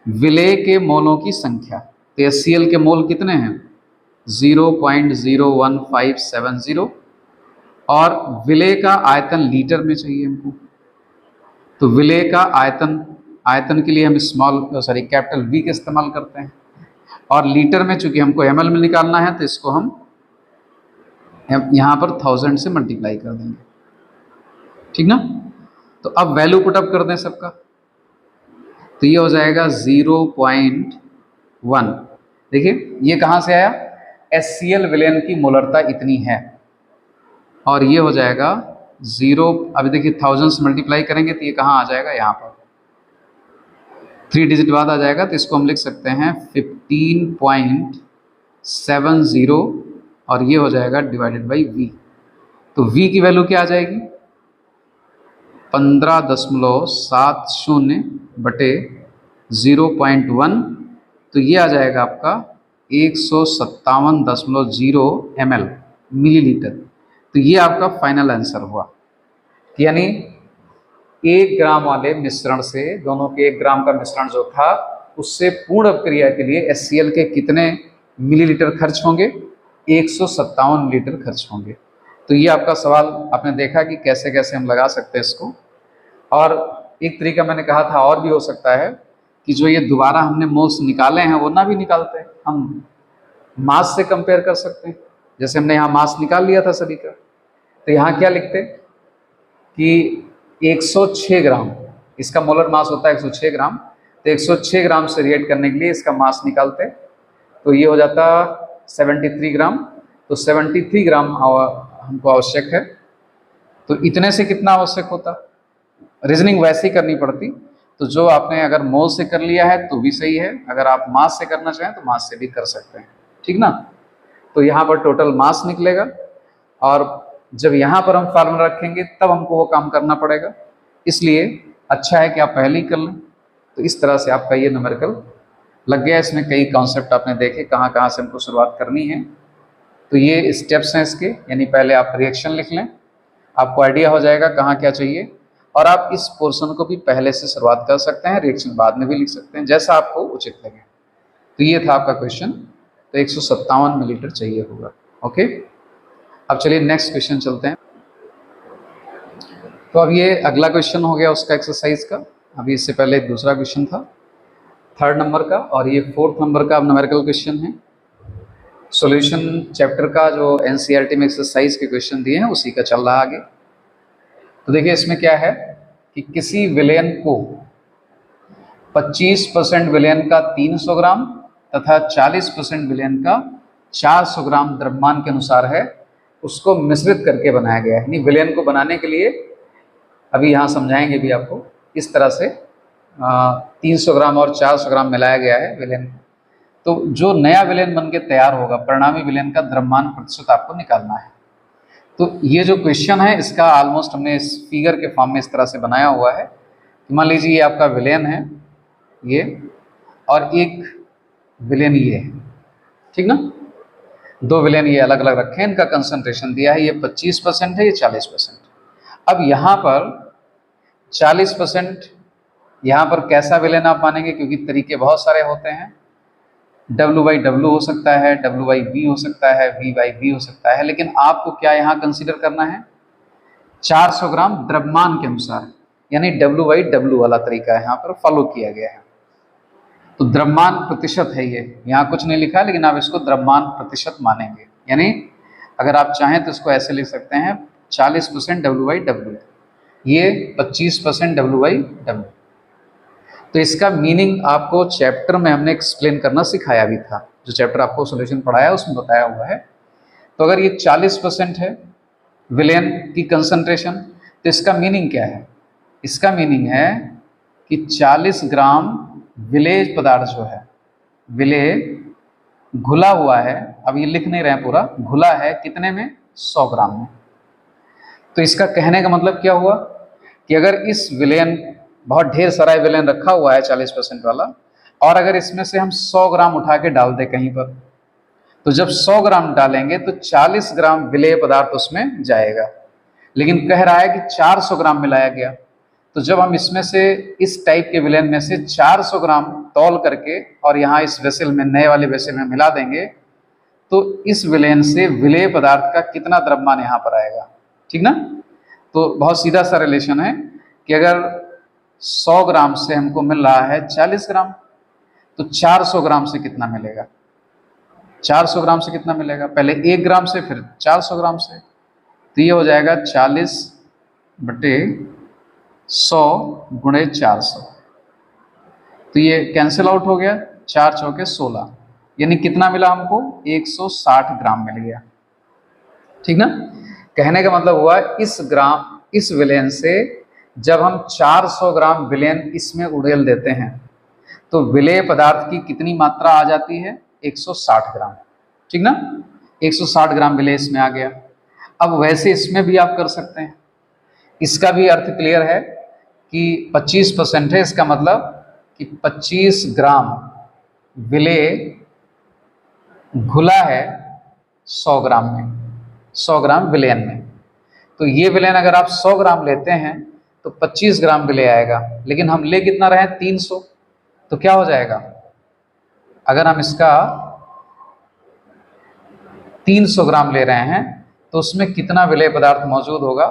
Speaker 1: विलेय के मोलों की संख्या। तो HCl के मोल कितने हैं? 0.01570 और विलेय का आयतन लीटर में चाहिए हमको। तो विलेय का आयतन के लिए हम कैपिटल V का इस्तेमाल करते हैं, और लीटर में चूंकि हमको ml में निकालना है तो इसको हम यहाँ पर 1000 से मल्टीप्लाई कर देंगे, ठीक ना। तो अब वैल्यू पुटअप कर दें सबका, तो ये हो जाएगा 0.1। देखिए ये कहाँ से आया? HCl विलेन की मोलरता इतनी है, और ये हो जाएगा 0। अभी देखिए 1000 से मल्टीप्लाई करेंगे तो ये कहाँ आ जाएगा? यहाँ पर 3 डिजिट बाद आ जाएगा। तो इसको हम लिख सकते हैं 15.70 और ये हो जाएगा डिवाइडेड बाई V। तो V की वैल्यू क्या आ जाएगी? 15.70 बटे 0.1, तो ये आ जाएगा आपका 157.0 ml मिलीलीटर। तो ये आपका फाइनल आंसर हुआ, यानी 1 ग्राम वाले मिश्रण से, दोनों के 1 ग्राम का मिश्रण जो था उससे पूर्ण अपक्रिया के लिए HCl के कितने मिलीलीटर खर्च होंगे? 157 मिलीलीटर खर्च होंगे। तो ये आपका सवाल आपने देखा कि कैसे कैसे हम लगा सकते हैं इसको। और एक तरीका मैंने कहा था और भी हो सकता है कि जो ये दोबारा हमने मोल्स निकाले हैं वो ना भी निकालते हैं, हम मास से कंपेयर कर सकते हैं। जैसे हमने यहाँ मास निकाल लिया था सभी का, तो यहाँ क्या लिखते कि 106 ग्राम इसका मोलर मास होता है 106 ग्राम, तो 106 ग्राम से रिएक्ट करने के लिए इसका मास निकालते, तो ये हो जाता 73 ग्राम। तो 73 ग्राम हमको आवश्यक है, तो इतने से कितना आवश्यक होता, रीजनिंग वैसे ही करनी पड़ती। तो जो आपने अगर मोल से कर लिया है तो भी सही है, अगर आप मास से करना चाहें तो मास से भी कर सकते हैं, ठीक ना। तो यहाँ पर टोटल मास निकलेगा, और जब यहाँ पर हम फार्मूला रखेंगे तब हमको वो काम करना पड़ेगा, इसलिए अच्छा है कि आप पहले ही कर लें। तो इस तरह से आपका ये न्यूमेरिकल लग गया। इसमें कई कॉन्सेप्ट आपने देखे कहाँ कहाँ से हमको शुरुआत करनी है। तो ये स्टेप्स हैं इसके, यानी पहले आप रिएक्शन लिख लें, आपको आइडिया हो जाएगा कहाँ क्या चाहिए, और आप इस पोर्शन को भी पहले से शुरुआत कर सकते हैं, रिएक्शन बाद में भी लिख सकते हैं, जैसा आपको उचित लगे। तो ये था आपका क्वेश्चन। तो 157 मिलीलीटर चाहिए होगा। ओके, अब चलिए नेक्स्ट क्वेश्चन चलते हैं। तो अब ये अगला क्वेश्चन हो गया उसका एक्सरसाइज का। अभी इससे पहले एक दूसरा क्वेश्चन था 3rd नंबर का, और ये 4th नंबर का अब न्यूमेरिकल क्वेश्चन है। सॉल्यूशन चैप्टर का जो एनसीईआरटी में एक्सरसाइज के क्वेश्चन दिए हैं उसी का चल रहा आगे। तो देखिए इसमें क्या है कि किसी विलेन को 25% विलेन का 300 ग्राम तथा 40% विलेन का 400 ग्राम द्रव्यमान के अनुसार है, उसको मिश्रित करके बनाया गया है। यानी विलेन को बनाने के लिए, अभी यहाँ समझाएंगे भी आपको, इस तरह से 300 ग्राम और 400 ग्राम मिलाया गया है विलेन। तो जो नया विलेन बन के तैयार होगा, परिणामी विलेन का द्रव्यमान प्रतिशत आपको निकालना है। तो ये जो क्वेश्चन है इसका ऑलमोस्ट हमने इस फिगर के फॉर्म में इस तरह से बनाया हुआ है। मान लीजिए ये आपका विलेन है ये, और एक विलेन ये है, ठीक ना। 2 विलेन ये अलग अलग रखे हैं, इनका कंसंट्रेशन दिया है, ये 25% है, ये 40%। अब यहाँ पर 40%, यहाँ पर कैसा विलेन आप मानेंगे, क्योंकि तरीके बहुत सारे होते हैं। W/W हो सकता है, W/V हो सकता है, V/V हो सकता है, लेकिन आपको क्या यहाँ कंसीडर करना है, 400 ग्राम द्रव्यमान के अनुसार, यानी W/W वाला तरीका यहाँ पर फॉलो किया गया है। तो द्रव्यमान प्रतिशत है ये, यहाँ कुछ नहीं लिखा है, लेकिन आप इसको द्रव्यमान प्रतिशत मानेंगे। यानी अगर आप चाहें तो इसको ऐसे लिख सकते हैं 40% W/W, ये 25% W/W। तो इसका मीनिंग आपको चैप्टर में हमने एक्सप्लेन करना सिखाया भी था, जो चैप्टर आपको सॉल्यूशन पढ़ाया उसमें बताया हुआ है। तो अगर ये 40% है विलेन की कंसंट्रेशन, तो इसका मीनिंग क्या है, इसका मीनिंग है कि 40 ग्राम विलेय पदार्थ जो है, विलेय घुला हुआ है, अब ये लिख नहीं रहे हैं पूरा, घुला है कितने में, 100 ग्राम में। तो इसका कहने का मतलब क्या हुआ कि अगर इस विलेन, बहुत ढेर सारा विलेन रखा हुआ है 40% वाला, और अगर इसमें से हम 100 ग्राम उठा के डाल दें कहीं पर, तो जब 100 ग्राम डालेंगे तो 40 ग्राम विलेय पदार्थ उसमें जाएगा। लेकिन कह रहा है कि 400 ग्राम मिलाया गया, तो जब हम इसमें से, इस टाइप के विलेन में से 400 ग्राम तौल करके और यहाँ इस वेसल में, नए वाले वेसल में मिला देंगे, तो इस विलेन से विलेय पदार्थ का कितना द्रव्यमान यहाँ पर आएगा, ठीक ना। तो बहुत सीधा सा रिलेशन है कि अगर 100 ग्राम से हमको मिल रहा है 40 ग्राम, तो 400 ग्राम से कितना मिलेगा, 400 ग्राम से कितना मिलेगा, पहले 1 ग्राम से फिर 400 ग्राम से, तो ये हो जाएगा 40/100 गुणे 400। तो ये कैंसिल आउट हो गया, 4 चौके 16, यानी कितना मिला हमको, 160 ग्राम मिल गया, ठीक ना। कहने का मतलब हुआ इस विलेन से जब हम 400 ग्राम विलेन इसमें उड़ेल देते हैं तो विलेय पदार्थ की कितनी मात्रा आ जाती है, 160 ग्राम, ठीक ना। 160 ग्राम विलेय इसमें आ गया। अब वैसे इसमें भी आप कर सकते हैं, इसका भी अर्थ क्लियर है कि 25% है, इसका मतलब कि 25 ग्राम विलेय घुला है 100 ग्राम में, 100 ग्राम विलेन में। तो ये विलेन अगर आप 100 ग्राम लेते हैं तो 25 ग्राम विलेय आएगा, लेकिन हम ले कितना रहे हैं, 300। तो क्या हो जाएगा, अगर हम इसका 300 ग्राम ले रहे हैं तो उसमें कितना विलेय पदार्थ मौजूद होगा,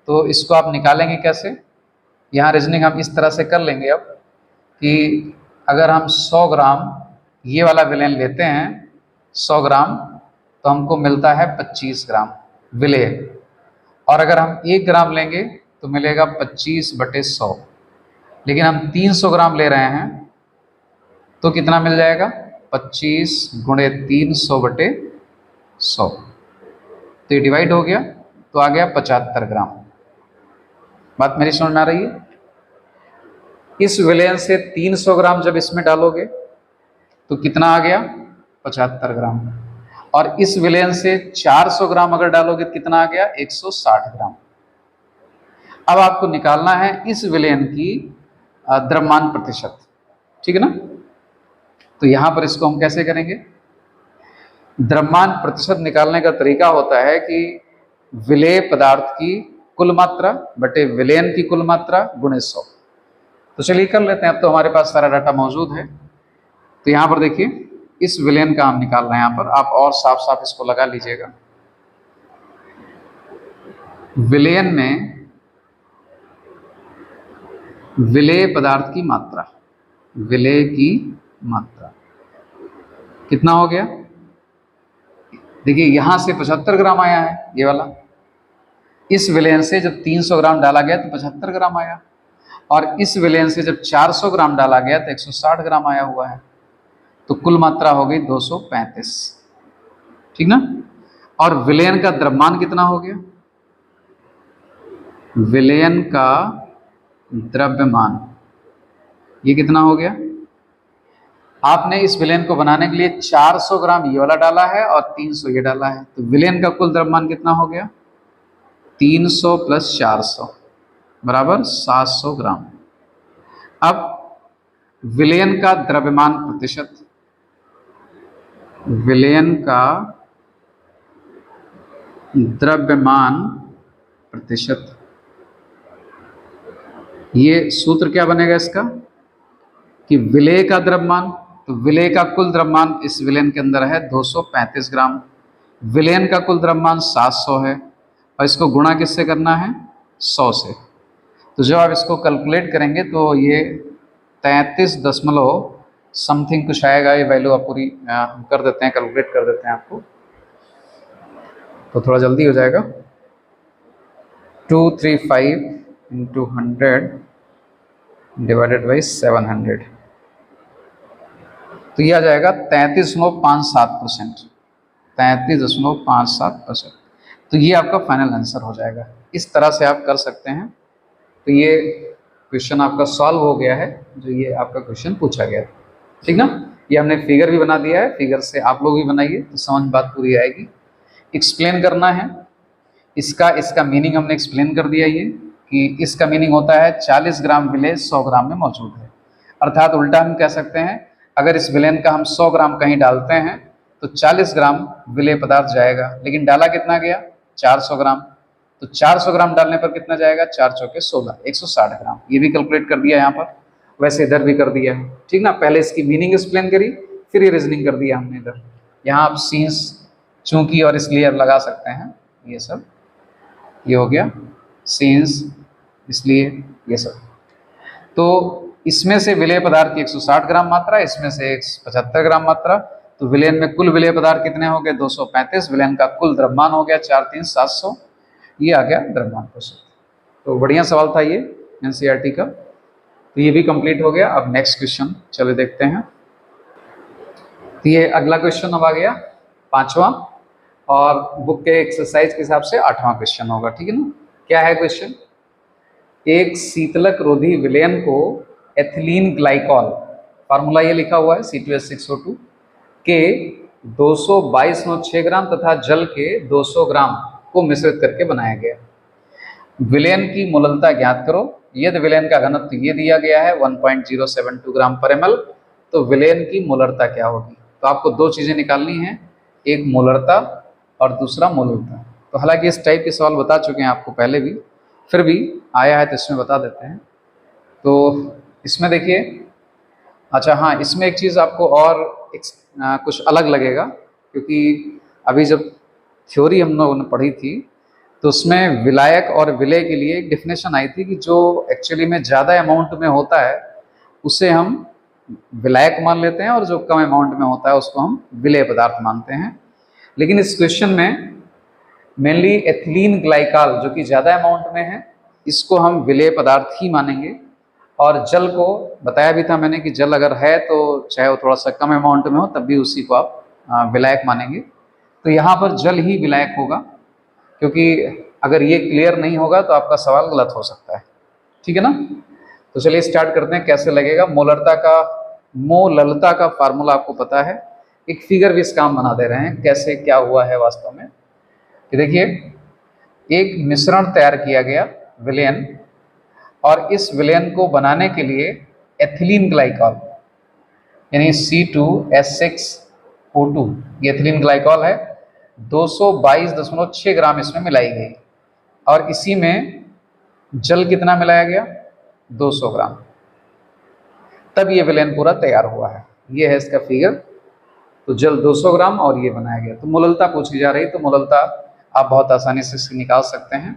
Speaker 1: तो इसको आप निकालेंगे कैसे, यहाँ रीजनिंग हम इस तरह से कर लेंगे अब कि अगर हम 100 ग्राम ये वाला विलेन लेते हैं 100 ग्राम, तो हमको मिलता है 25 ग्राम विलेय। और अगर हम 1 ग्राम लेंगे तो मिलेगा 25/100। लेकिन हम 300 ग्राम ले रहे हैं तो कितना मिल जाएगा? 25 × 300/100। तो ये डिवाइड हो गया तो आ गया 75 ग्राम। बात मेरी समझ में आ रही है? इस विलेन से 300 ग्राम जब इसमें डालोगे तो कितना आ गया? 75 ग्राम। और इस विलेन से 400 ग्राम अगर डालोगे तो कितना आ गया? 160 ग्राम। अब आपको निकालना है इस विलेन की द्रव्यमान प्रतिशत, ठीक है ना? तो यहां पर इसको हम कैसे करेंगे? द्रव्यमान प्रतिशत निकालने का तरीका होता है कि विलेय पदार्थ की कुल मात्रा बटे विलेन की कुल मात्रा गुणे 100। तो चलिए कर लेते हैं, अब तो हमारे पास सारा डाटा मौजूद है। तो यहाँ पर देखिए इस विलेन का हम निकाल रहे हैं, यहाँ पर आप और साफ साफ इसको लगा लीजिएगा। विलेन में विलेय पदार्थ की मात्रा, विलेय की मात्रा कितना हो गया? देखिए यहां से 75 ग्राम आया है ये वाला। इस विलेन से जब 300 ग्राम डाला गया तो 75 ग्राम आया, और इस विलेन से जब 400 ग्राम डाला गया तो 160 ग्राम आया हुआ है। तो कुल मात्रा हो गई 235, ठीक ना? और विलेन का द्रव्यमान कितना हो गया? विलेन का द्रव्यमान ये कितना हो गया? आपने इस विलेन को बनाने के लिए 400 ग्राम ये वाला डाला है और 300 ये डाला है, तो विलेन का कुल द्रव्यमान कितना हो गया? 300 + 400 बराबर 700 ग्राम। अब विलेन का द्रव्यमान प्रतिशत, विलेन का द्रव्यमान प्रतिशत, ये सूत्र क्या बनेगा इसका कि विलेय का द्रव्यमान, तो विलेय का कुल द्रव्यमान इस विलेन के अंदर है 235 ग्राम, विलेन का कुल द्रव्यमान 700 है, और इसको गुणा किससे करना है? 100 से। तो जब आप इसको कैलकुलेट करेंगे तो ये 33 दशमलव समथिंग कुछ आएगा। ये वैल्यू आप पूरी हम कर देते हैं, कैलकुलेट कर देते हैं आपको, तो थोड़ा जल्दी हो जाएगा। 235 × 100 / 700, तो यह आ जाएगा 33.57%, 33.57%। तो ये आपका फाइनल आंसर हो जाएगा। इस तरह से आप कर सकते हैं। तो ये क्वेश्चन आपका सॉल्व हो गया है, जो ये आपका क्वेश्चन पूछा गया, ठीक ना? ये हमने फिगर भी बना दिया है, फिगर से आप लोग भी बनाइए तो समझ बात पूरी आएगी। एक्सप्लेन करना है इसका मीनिंग हमने एक्सप्लेन कर दिया ये कि इसका मीनिंग होता है 40 ग्राम विलेय 100 ग्राम में मौजूद है। अर्थात उल्टा हम कह सकते हैं, अगर इस विलेन का हम 100 ग्राम कहीं डालते हैं तो 40 ग्राम विलेय पदार्थ जाएगा, लेकिन डाला कितना गया? 400 ग्राम। तो 400 ग्राम डालने पर कितना जाएगा? 4 चौके 16, 160 ग्राम। ये भी कैलकुलेट कर दिया यहाँ पर, वैसे इधर भी कर दिया है, ठीक ना? पहले इसकी मीनिंग एक्सप्लेन करी, फिर ये रीजनिंग कर दिया हमने इधर। यहाँ आप सीन्स, चूंकि और इसलिए लगा सकते हैं, ये सब ये हो गया सीन्स, इसलिए ये सब। तो इसमें से विलेय पदार्थ की 160 ग्राम मात्रा, इसमें से 75 ग्राम मात्रा। तो विलेन में कुल विलेय पदार्थ कितने हो गए? 235। विलेन का कुल द्रव्यमान हो गया 43700। ये आ गया द्रव्यमान प्रतिशत। तो बढ़िया सवाल था ये एनसीईआरटी का। तो ये भी कंप्लीट हो गया। अब नेक्स्ट क्वेश्चन चलो देखते हैं। तो ये अगला क्वेश्चन अब आ गया 5वां, और बुक के एक्सरसाइज के हिसाब से 8वां क्वेश्चन होगा, ठीक है ना? क्या है क्वेश्चन? एक शीतलक रोधी विलेन को एथिलीन ग्लाइकॉल, फार्मूला ये लिखा हुआ है C2H6O2 के 222.6 ग्राम तथा जल के 200 ग्राम को मिश्रित करके बनाया गया। विलेन की मोललता ज्ञात करो। यदि विलेन का घनत्व ये दिया गया है 1.072 ग्राम पर ml, तो विलेन की मोलरता क्या होगी? तो आपको दो चीजें निकालनी है, एक मोलरता और दूसरा मोललता। तो हालांकि इस टाइप के सवाल बता चुके हैं आपको पहले भी, फिर भी आया है तो इसमें बता देते हैं। तो इसमें देखिए, अच्छा हाँ, इसमें एक चीज़ आपको और कुछ अलग लगेगा, क्योंकि अभी जब थ्योरी हम लोगों ने पढ़ी थी तो उसमें विलायक और विलय के लिए एक डिफिनेशन आई थी कि जो एक्चुअली में ज़्यादा अमाउंट में होता है उसे हम विलायक मान लेते हैं, और जो कम अमाउंट में होता है उसको हम विलेय पदार्थ मानते हैं। लेकिन इस क्वेश्चन में मेनली एथिलीन ग्लाइकॉल जो कि ज़्यादा अमाउंट में है, इसको हम विलेय पदार्थ ही मानेंगे। और जल को बताया भी था मैंने कि जल अगर है तो चाहे वो थोड़ा सा कम अमाउंट में हो तब भी उसी को आप विलायक मानेंगे। तो यहाँ पर जल ही विलायक होगा, क्योंकि अगर ये क्लियर नहीं होगा तो आपका सवाल गलत हो सकता है। ठीक है ना? तो चलिए स्टार्ट करते हैं कैसे लगेगा। मोललता का फार्मूला आपको पता है, एक फिगर भी इसका हम बना दे रहे हैं कैसे क्या हुआ है वास्तव में। कि देखिए, एक मिश्रण तैयार किया गया विलयन, और इस विलयन को बनाने के लिए एथिलीन ग्लाइकॉल यानी C2H6O2, ये एथिलीन ग्लाइकॉल है, 222.6 ग्राम इसमें मिलाई गई, और इसी में जल कितना मिलाया गया? 200 ग्राम। तब ये विलयन पूरा तैयार हुआ है। ये है इसका फिगर। तो जल 200 ग्राम और ये बनाया गया। तो मोललता पूछी जा रही, तो मोललता आप बहुत आसानी से इससे निकाल सकते हैं।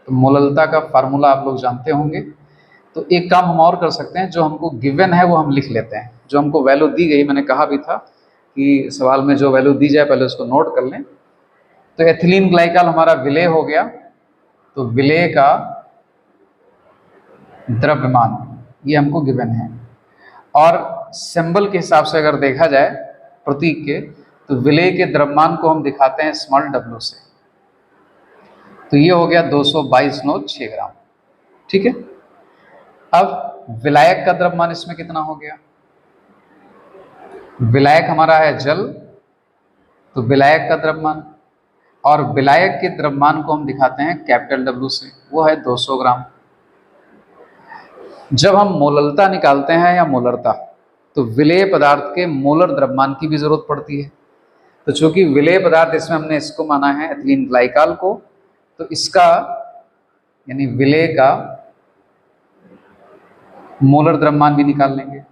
Speaker 1: तो मोललता का फार्मूला आप लोग जानते होंगे। तो एक काम हम और कर सकते हैं, जो हमको गिवन है वो हम लिख लेते हैं। जो हमको वैल्यू दी गई, मैंने कहा भी था कि सवाल में जो वैल्यू दी जाए पहले उसको नोट कर लें। तो एथिलीन ग्लाइकॉल हमारा विलेय हो गया, तो विलेय का द्रव्यमान ये हमको गिवन है। और सिंबल के हिसाब से अगर देखा जाए, प्रतीक के, तो विलेय के द्रव्यमान को हम दिखाते हैं स्मॉल w से। तो ये हो गया 222.6 ग्राम। ठीक है। अब विलायक का द्रव्यमान इसमें कितना हो गया? विलायक हमारा है जल, तो विलायक का द्रव्यमान, और विलायक के द्रव्यमान को हम दिखाते हैं कैपिटल W से, वो है 200 ग्राम। जब हम मोललता निकालते हैं या मोलरता, तो विलेय पदार्थ के मोलर द्रव्यमान की भी जरूरत पड़ती है। तो चूंकि विलेय पदार्थ इसमें हमने इसको माना है एथिलीन ग्लाइकॉल को, तो इसका यानी विलेय का मोलर द्रव्यमान भी निकाल लेंगे।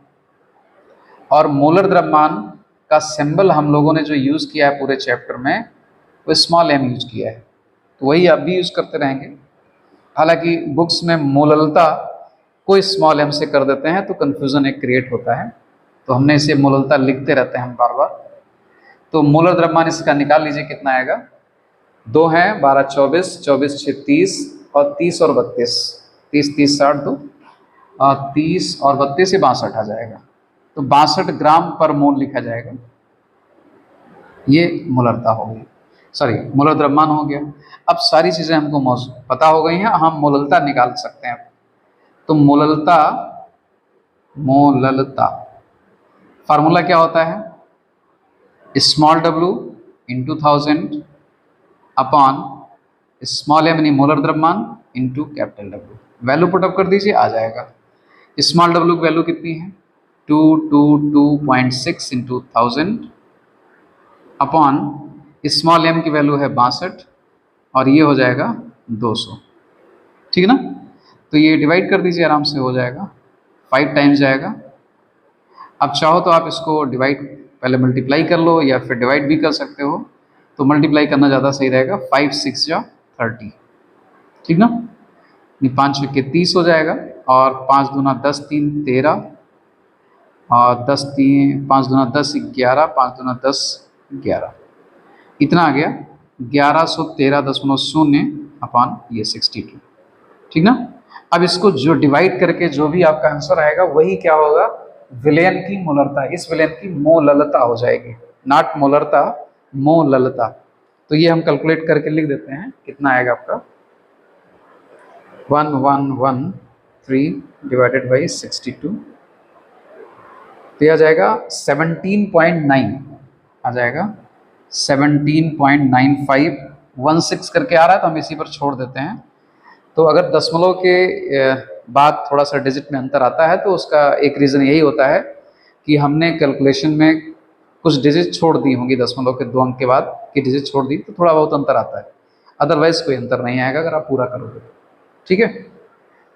Speaker 1: और मोलर द्रव्यमान का सिंबल हम लोगों ने जो यूज किया है पूरे चैप्टर में, वो स्मॉल m यूज किया है, तो वही आप भी यूज करते रहेंगे। हालांकि बुक्स में मोललता को स्मॉल m से कर देते हैं तो कन्फ्यूजन एक क्रिएट होता है, तो हमने इसे मोललता लिखते रहते हैं बार बार। तो मोलर द्रव्यमान इसका निकाल लीजिए कितना आएगा। 2 हैं 12 24, 24 6 30, और 30 और 32, 30 30 60 2, 30 और 32 से 62 आ जाएगा। तो 62 ग्राम पर मोल लिखा जाएगा। ये मोलरता हो गई, सॉरी मोलर द्रव्यमान हो गया। अब सारी चीज़ें हमको पता हो गई हैं, हम मोललता निकाल सकते हैं। तो मोललता फार्मूला क्या होता है? Small w into 1000 upon small m यानी मोलर द्रव्यमान into capital W। Value put up कर दीजिए, आ जाएगा। स्मॉल w की वैल्यू कितनी है? 222.6 इंटू 1000 अपॉन स्मॉल m की वैल्यू है 62, और ये हो जाएगा 200। ठीक है ना? तो ये डिवाइड कर दीजिए, आराम से हो जाएगा, 5 टाइम्स जाएगा। अब चाहो तो आप इसको डिवाइड पहले मल्टीप्लाई कर लो, या फिर डिवाइड भी कर सकते हो। तो मल्टीप्लाई करना ज़्यादा सही रहेगा। 5 6 जा 30, ठीक ना? 5 6 30 हो जाएगा, और 5 दूना 10 3 13, और 10 3 5 दूना 10 11, 5 दूना 10 11, इतना आ गया 1113.0 अपॉन ये 62। ठीक ना? अब इसको जो डिवाइड करके जो भी आपका आंसर आएगा वही क्या होगा? विलयन की मोलरता, इस विलयन की मोललता हो जाएगी, नॉट मोलरता, मोललता। तो ये हम कैलकुलेट करके लिख देते हैं, कितना आएगा आपका 1113 डिवाइडेड बाई 62, तो यह आ जाएगा 17.9, आ जाएगा 17.9516 करके आ रहा है, तो हम इसी पर छोड़ देते हैं। तो अगर दशमलव के बाद थोड़ा सा डिजिट में अंतर आता है तो उसका एक रीज़न यही होता है कि हमने कैलकुलेशन में कुछ डिजिट छोड़ दी होंगी, दशमलव के 2 अंक के बाद की डिजिट छोड़ दी, तो थोड़ा बहुत अंतर आता है, अदरवाइज कोई अंतर नहीं आएगा अगर आप पूरा करोगे। ठीक है?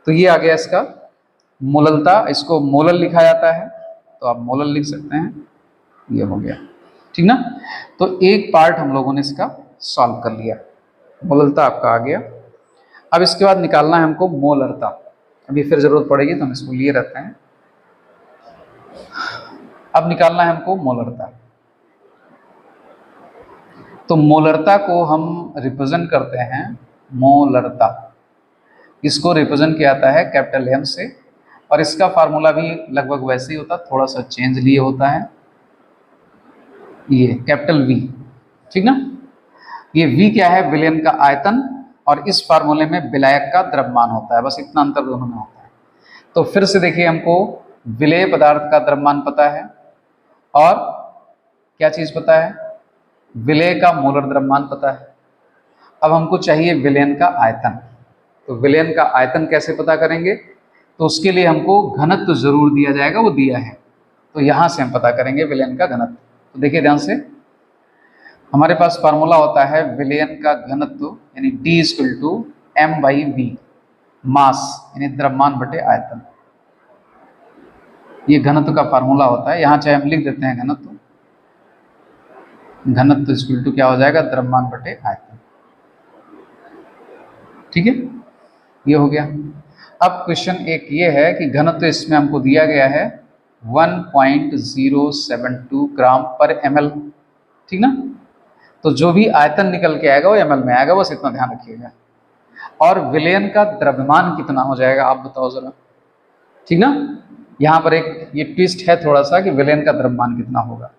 Speaker 1: तो ये आ गया इसका मोललता, इसको मोलल लिखा जाता है, तो आप मोलल लिख सकते हैं, ये हो गया। ठीक ना? तो एक पार्ट हम लोगों ने इसका सॉल्व कर लिया। मोलरता आपका आ गया। अब इसके बाद निकालना है हमको मोलरता। अभी फिर जरूरत पड़ेगी तो हम इसको लिए रहते हैं। अब निकालना है हमको मोलरता। तो मोलरता को हम रिप्रेजेंट करते हैं मोलरता। इसको रिप्रेजेंट किया जाता है कैपिटल एम से, और इसका फार्मूला भी लगभग वैसे ही होता है, थोड़ा सा चेंज लिए होता है, ये कैपिटल वी, ठीक ना। ये वी क्या है, विलयन का आयतन, और इस फार्मूले में विलायक का द्रव्यमान होता है, बस इतना अंतर दोनों में होता है। तो फिर से देखिए, हमको विलेय पदार्थ का द्रव्यमान पता है, और क्या चीज पता है, विलेय का मोलर द्रव्यमान पता है। अब हमको चाहिए विलयन का आयतन। तो विलयन का आयतन कैसे पता करेंगे, तो उसके लिए हमको घनत्व जरूर दिया जाएगा, वो दिया है, तो यहां से हम पता करेंगे विलयन का घनत्व। तो देखिए ध्यान से, हमारे पास फार्मूला होता है विलयन का घनत्व यानी D = m/v, मास यानी द्रव्यमान बटे आयतन। ये घनत्व का फार्मूला होता है। यहां चाहे हम लिख देते हैं घनत्व, घनत्व = क्या हो जाएगा, द्रव्यमान बटे आयतन। ठीक है, ये हो गया। अब क्वेश्चन एक ये है कि घनत्व इसमें हमको दिया गया है 1.072 ग्राम पर ml, ठीक ना। तो जो भी आयतन निकल के आएगा वो ml में आएगा, बस इतना ध्यान रखिएगा। और विलयन का द्रव्यमान कितना हो जाएगा आप बताओ जरा, ठीक ना। यहाँ पर एक ये ट्विस्ट है थोड़ा सा कि विलयन का द्रव्यमान कितना होगा।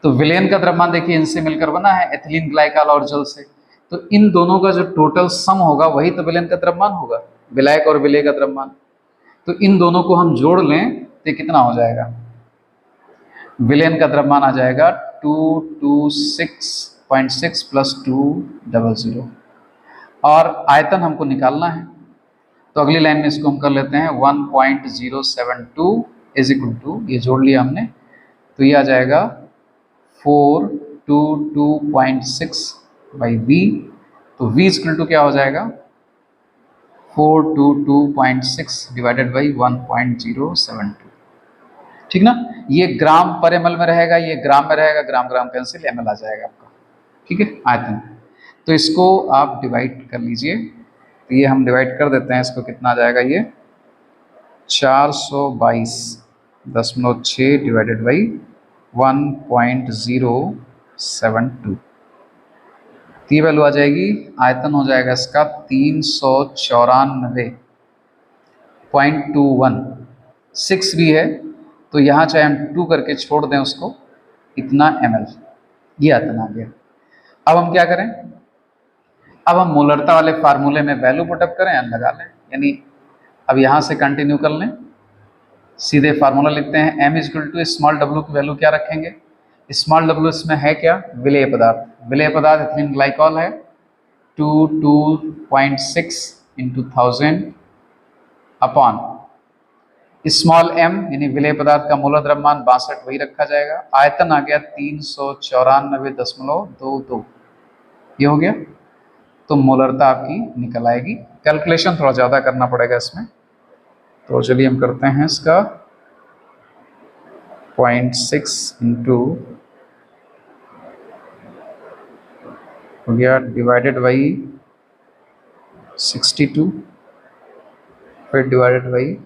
Speaker 1: तो विलयन का द्रव्यमान देखिए इनसे मिलकर बना है, एथिलीन ग्लाइकॉल और जल से। तो इन दोनों का जो टोटल सम होगा वही तो विलयन का द्रव्यमान होगा, विलायक और विलेय का द्रव्यमान। तो इन दोनों को हम जोड़ लें तो कितना हो जाएगा, विलयन का द्रव्यमान आ जाएगा 226.6 + 200, और आयतन हमको निकालना है। तो अगली लाइन में इसको हम कर लेते हैं 1.072 = ये जोड़ लिया हमने, तो ये आ जाएगा 422.6/v। तो v = क्या हो जाएगा, 422.6 / 1.072, ठीक ना। ये ग्राम पर ml में रहेगा, ये ग्राम में रहेगा, ग्राम ग्राम कैंसिल, ml आ जाएगा आपका, ठीक है, आयतन। तो इसको आप डिवाइड कर लीजिए। तो ये हम डिवाइड कर देते हैं, इसको कितना आ जाएगा, ये 422.6 / 1.072। तो ये वैल्यू आ जाएगी, आयतन हो जाएगा इसका 394.21। 6 भी है तो यहाँ चाहे हम 2 करके छोड़ दें उसको, इतना ml, ये आयतन आ गया। अब हम क्या करें, अब हम मोलरता वाले फार्मूले में वैल्यू पुटअप करें, लगा लें, यानी अब यहाँ से कंटिन्यू कर लें, सीधे फार्मूला लिखते हैं m = स्मॉल w की वैल्यू क्या रखेंगे, स्मॉल w इसमें है क्या, विलेय पदार्थ। विलेय पदार्थ एथिलीन ग्लाइकॉल है, 22.6 × 1000 अपॉन स्मॉल m यानी विलेय पदार्थ का मोलर द्रव्यमान 62 वही रखा जाएगा। आयतन आ गया 394.22, ये हो गया। तो मोलरता आपकी निकल आएगी। कैलकुलेशन थोड़ा ज़्यादा करना पड़ेगा इसमें, तो चलिए हम करते हैं इसका 0.6 × हो गया डिवाइडेड बाई 62, फिर डिवाइडेड बाई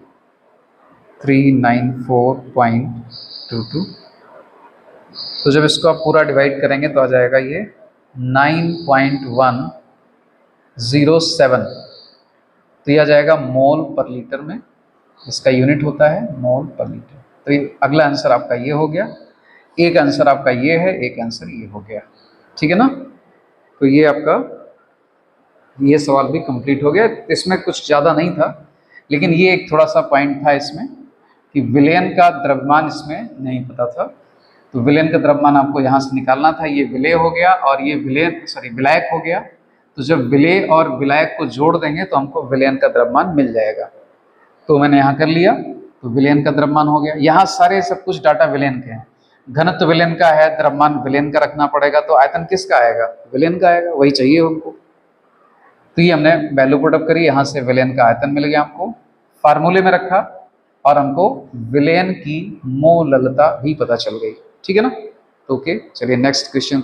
Speaker 1: 394.22। तो जब इसको आप पूरा डिवाइड करेंगे तो आ जाएगा ये 9.107। तो यह आ जाएगा मोल पर लीटर में, इसका यूनिट होता है मोल पर लीटर। तो ये अगला आंसर आपका ये हो गया। एक आंसर आपका ये है, एक आंसर ये हो गया, ठीक है ना। तो ये आपका ये सवाल भी कंप्लीट हो गया। इसमें कुछ ज़्यादा नहीं था, लेकिन ये एक थोड़ा सा पॉइंट था इसमें कि विलयन का द्रव्यमान इसमें नहीं पता था। तो विलयन का द्रव्यमान आपको यहाँ से निकालना था। ये विलेय हो गया और ये विलायक हो गया। तो जब विलेय और विलायक को जोड़ देंगे तो हमको विलयन का द्रव्यमान मिल जाएगा। तो मैंने यहाँ कर लिया, तो विलयन का द्रव्यमान हो गया। यहाँ सारे सब कुछ डाटा विलयन के हैं। घनत्व विलयन का है, द्रव्यमान विलयन का रखना पड़ेगा, तो आयतन किसका आएगा, विलयन का आएगा, वही चाहिए हमको। तो ये हमने वैल्यू पुटअप करी, यहाँ से विलयन का आयतन मिल गया हमको, फार्मूले में रखा, और हमको विलयन की मोललता भी पता चल गई, ठीक है ना। तो ओके, चलिए नेक्स्ट क्वेश्चन।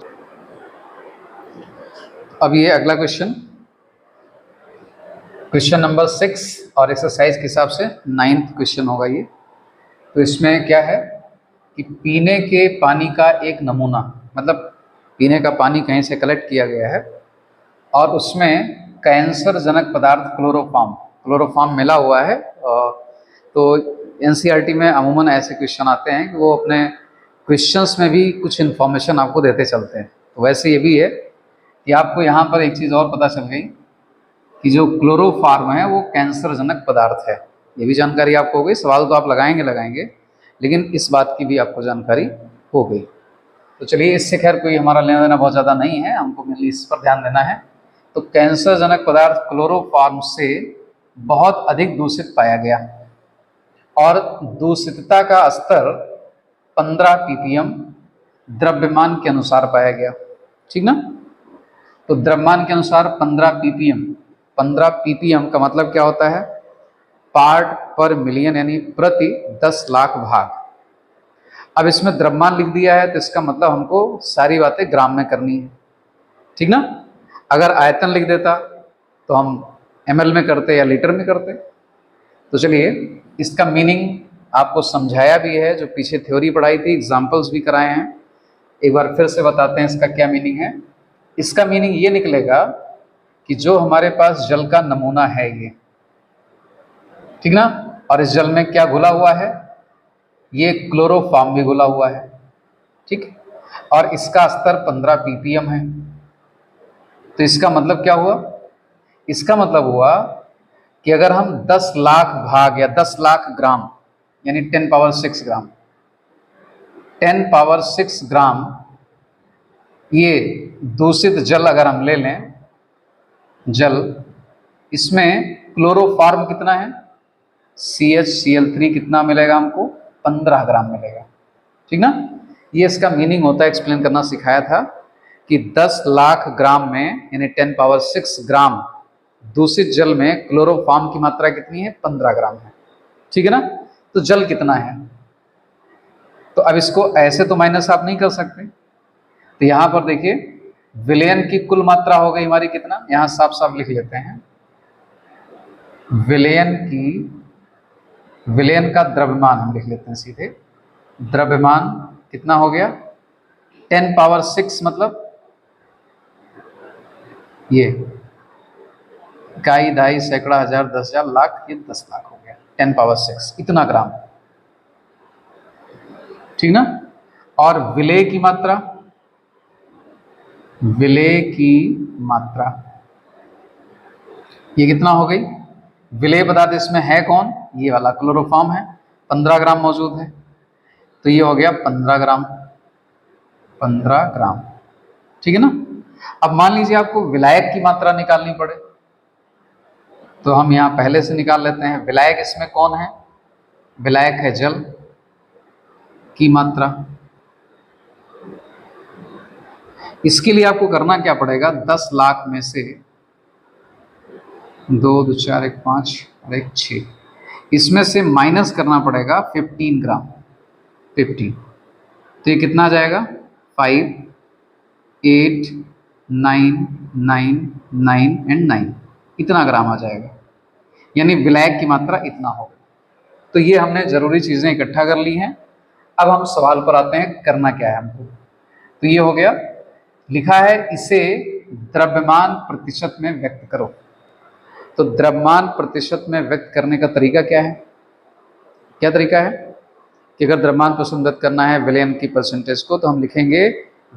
Speaker 1: अब ये अगला क्वेश्चन, क्वेश्चन नंबर 6 और एक्सरसाइज के हिसाब से 9th क्वेश्चन होगा ये। तो इसमें क्या है कि पीने के पानी का एक नमूना, मतलब पीने का पानी कहीं से कलेक्ट किया गया है और उसमें कैंसर जनक पदार्थ क्लोरोफॉर्म मिला हुआ है। तो एनसीईआरटी में अमूमन ऐसे क्वेश्चन आते हैं कि वो अपने क्वेश्चंस में भी कुछ इन्फॉर्मेशन आपको देते चलते हैं। तो वैसे ये भी है कि आपको यहाँ पर एक चीज़ और पता चल गई कि जो क्लोरोफॉर्म है वो कैंसर जनक पदार्थ है। ये भी जानकारी आपको हो गई। सवाल तो आप लगाएंगे, लेकिन इस बात की भी आपको जानकारी हो गई। तो चलिए, इससे खैर कोई हमारा लेना देना बहुत ज़्यादा नहीं है, हमको मेनली इस पर ध्यान देना है। तो कैंसर जनक पदार्थ क्लोरोफॉर्म से बहुत अधिक दूषित पाया गया और दूषितता का स्तर 15 ppm द्रव्यमान के अनुसार पाया गया। ठीक ना? तो द्रव्यमान के अनुसार 15 ppm, 15 ppm का मतलब क्या होता है? पार्ट पर मिलियन, यानी प्रति 10 लाख भाग। अब इसमें द्रव्यमान लिख दिया है तो इसका मतलब हमको सारी बातें ग्राम में करनी है। ठीक ना? अगर आयतन लिख देता तो हम ml में करते या लीटर में करते। तो चलिए, इसका मीनिंग आपको समझाया भी है, जो पीछे थ्योरी पढ़ाई थी, एग्जाम्पल्स भी कराए हैं। एक बार फिर से बताते हैं इसका क्या मीनिंग है। इसका मीनिंग ये निकलेगा कि जो हमारे पास जल का नमूना है ये, ठीक ना, और इस जल में क्या घुला हुआ है? ये क्लोरोफॉर्म भी घुला हुआ है। ठीक, और इसका स्तर 15 ppm है। तो इसका मतलब क्या हुआ? इसका मतलब हुआ कि अगर हम 10 लाख भाग या 10 लाख ग्राम, यानी 10 पावर 6 ग्राम, 10 पावर 6 ग्राम ये दूषित जल अगर हम ले लें, जल, इसमें क्लोरोफॉर्म कितना है? CHCl3 कितना मिलेगा हमको? 15 ग्राम मिलेगा। ठीक ना? ये इसका मीनिंग होता है, एक्सप्लेन करना सिखाया था कि 10 लाख ग्राम में, यानी 10 पावर 6 ग्राम दूषित जल में क्लोरोफॉर्म की मात्रा कितनी है? 15 ग्राम है। ठीक है ना? तो जल कितना है? तो अब इसको ऐसे तो माइनस आप नहीं कर सकते। तो यहां पर देखिए, विलयन की कुल मात्रा हो गई हमारी कितना? यहां साफ साफ लिख लेते हैं, विलयन का द्रव्यमान हम लिख लेते हैं सीधे। द्रव्यमान कितना हो गया? 10 पावर 6, मतलब ये इकाई, दहाई, सैकड़ा, हजार, 10,000, लाख, ये 10 लाख हो गया। 10 पावर 6 इतना ग्राम। ठीक ना? और विलेय की मात्रा, विलेय की मात्रा ये कितना हो गई? विलेय पदार्थ इसमें है कौन? ये वाला क्लोरोफॉर्म है, 15 ग्राम मौजूद है। तो ये हो गया 15 ग्राम, 15 ग्राम। ठीक है ना? अब मान लीजिए आपको विलायक की मात्रा निकालनी पड़े, तो हम यहां पहले से निकाल लेते हैं। विलायक इसमें कौन है? विलायक है जल की मात्रा। इसके लिए आपको करना क्या पड़ेगा? 10 लाख में से 2, 2, 4, 1, 5 और 1, 6, इसमें से माइनस करना पड़ेगा 15 ग्राम, 15। तो ये कितना आ जाएगा? 5, 8, 9, 9, 9 एंड 9, इतना ग्राम आ जाएगा। यानी विलायक की मात्रा इतना होगा। तो ये हमने जरूरी चीजें इकट्ठा कर ली हैं। अब हम सवाल पर आते हैं, करना क्या है हमको। तो ये हो गया, लिखा है इसे द्रव्यमान प्रतिशत में व्यक्त करो। तो द्रव्यमान प्रतिशत में व्यक्त करने का तरीका क्या है? क्या तरीका है कि अगर द्रव्यमान प्रतिशत व्यक्त करना है विलयन की परसेंटेज को, तो हम लिखेंगे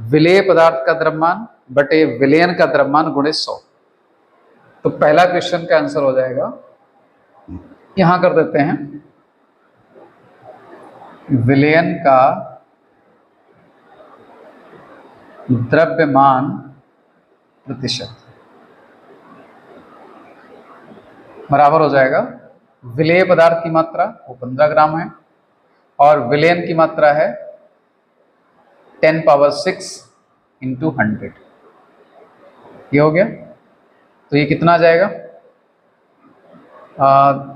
Speaker 1: विलेय पदार्थ का द्रव्यमान बटे विलयन का द्रव्यमान गुणे 100। तो पहला क्वेश्चन का आंसर हो जाएगा, यहां कर देते हैं, विलयन का द्रव्यमान प्रतिशत बराबर हो जाएगा विलेय पदार्थ की मात्रा, वो 15 ग्राम है, और विलयन की मात्रा है 10 पावर 6 इंटू 100। ये हो गया। तो ये कितना आ जाएगा?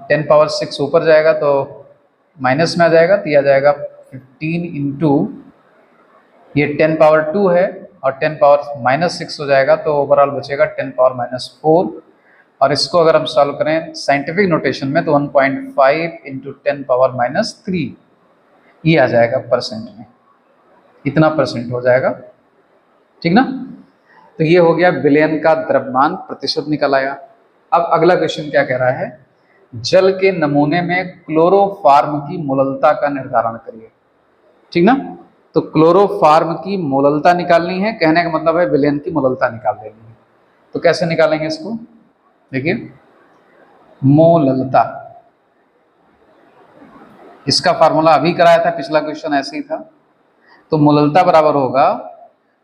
Speaker 1: 10 पावर 6 ऊपर जाएगा तो माइनस में आ जाएगा, तो ये आ जाएगा 15 इंटू, ये 10 पावर 2 है, और 10 पावर माइनस 6 हो जाएगा, तो ओवरऑल बचेगा 10 पावर माइनस 4। और इसको अगर हम सॉल्व करें साइंटिफिक नोटेशन में तो 1.5 इंटू 10 पावर माइनस 3 ये आ जाएगा परसेंट में, इतना परसेंट हो जाएगा, ठीक ना। तो ये हो गया बिलियन का द्रव्यमान प्रतिशत निकल आया। अब अगला क्वेश्चन क्या कह रहा है, जल के नमूने में क्लोरोफॉर्म की मोललता का निर्धारण करिए, ठीक ना। तो क्लोरोफॉर्म की मोललता निकालनी है, कहने का मतलब है विलयन की मोललता निकाल देनी है। तो कैसे निकालेंगे इसको, देखिए मोललता, इसका फार्मूला अभी कराया था, पिछला क्वेश्चन ऐसे ही था। तो मोललता बराबर होगा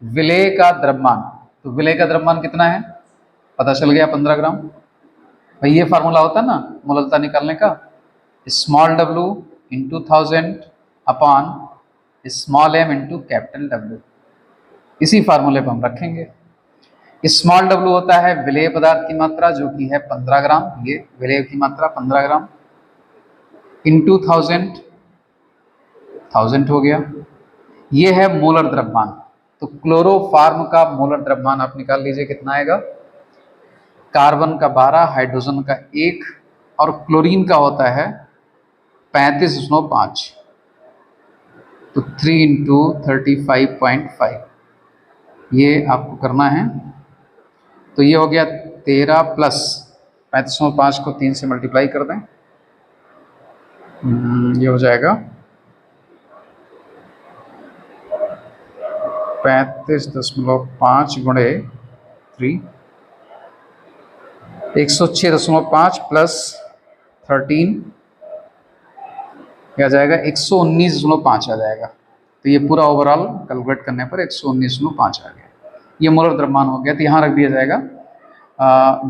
Speaker 1: विलेय का द्रव्यमान। तो विलेय का द्रव्यमान कितना है, पता चल गया 15 ग्राम। भाई ये फार्मूला होता है ना मोललता निकालने का, small w into 1000 upon small m into capital W। इसी फार्मूले पर हम रखेंगे। स्मॉल w होता है विलेय पदार्थ की मात्रा जो कि है 15 ग्राम, ये विलेय की मात्रा 15 ग्राम इंटू 1000 हो गया, ये है मोलर द्रव्यमान। तो क्लोरोफॉर्म का मोलर द्रव्यमान आप निकाल लीजिए कितना आएगा, कार्बन का 12, हाइड्रोजन का 1 और क्लोरीन का होता है 35.5, तो 3 इंटू 35.5 ये आपको करना है। तो ये हो गया 13 प्लस 35.5 को 3 से मल्टीप्लाई कर दें, ये हो जाएगा 35.5 गुणे 3, 106.5 प्लस 13 क्या जाएगा 119.5 आ जाएगा। तो ये पूरा ओवरऑल कैलकुलेट करने पर 119.5 आ गया, ये मोलर द्रव्यमान हो गया। तो यहाँ रख दिया जाएगा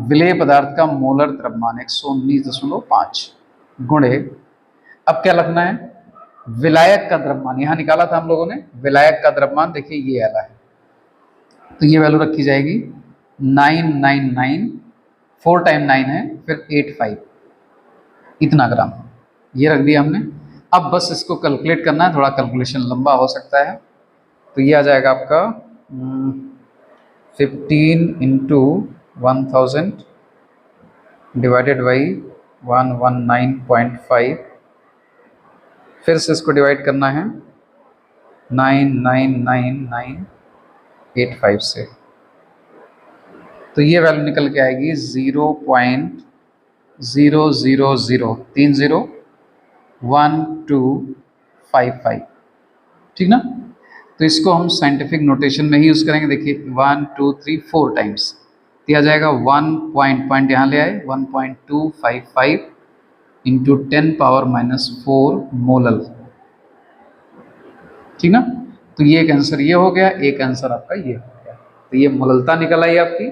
Speaker 1: विलेय पदार्थ का मोलर द्रव्यमान 119.5 गुणे, अब क्या लिखना है विलायक का द्रव्यमान, यहाँ निकाला था हम लोगों ने विलायक का द्रव्यमान, देखिए ये आला है, तो ये वैल्यू रखी जाएगी 999, 4 टाइम 9 है फिर 85, इतना ग्राम ये रख दिया हमने। अब बस इसको कैलकुलेट करना है, थोड़ा कैलकुलेशन लंबा हो सकता है। तो ये आ जाएगा आपका 15 इंटू 1000 डिवाइडेड बाई 119.5, फिर से इसको डिवाइड करना है 99985 से, तो ये वैल्यू निकल के आएगी 0.00030125, ठीक ना। तो इसको हम साइंटिफिक नोटेशन में ही यूज करेंगे, देखिए 1 2 3 4 टाइम्स दिया जाएगा 1 पॉइंट यहाँ ले आए 1.255 इंटू 10 पावर माइनस 4 मोलल, ठीक ना। तो ये एक आंसर ये हो गया, एक आंसर आपका ये हो गया। तो ये मोललता निकल आई आपकी,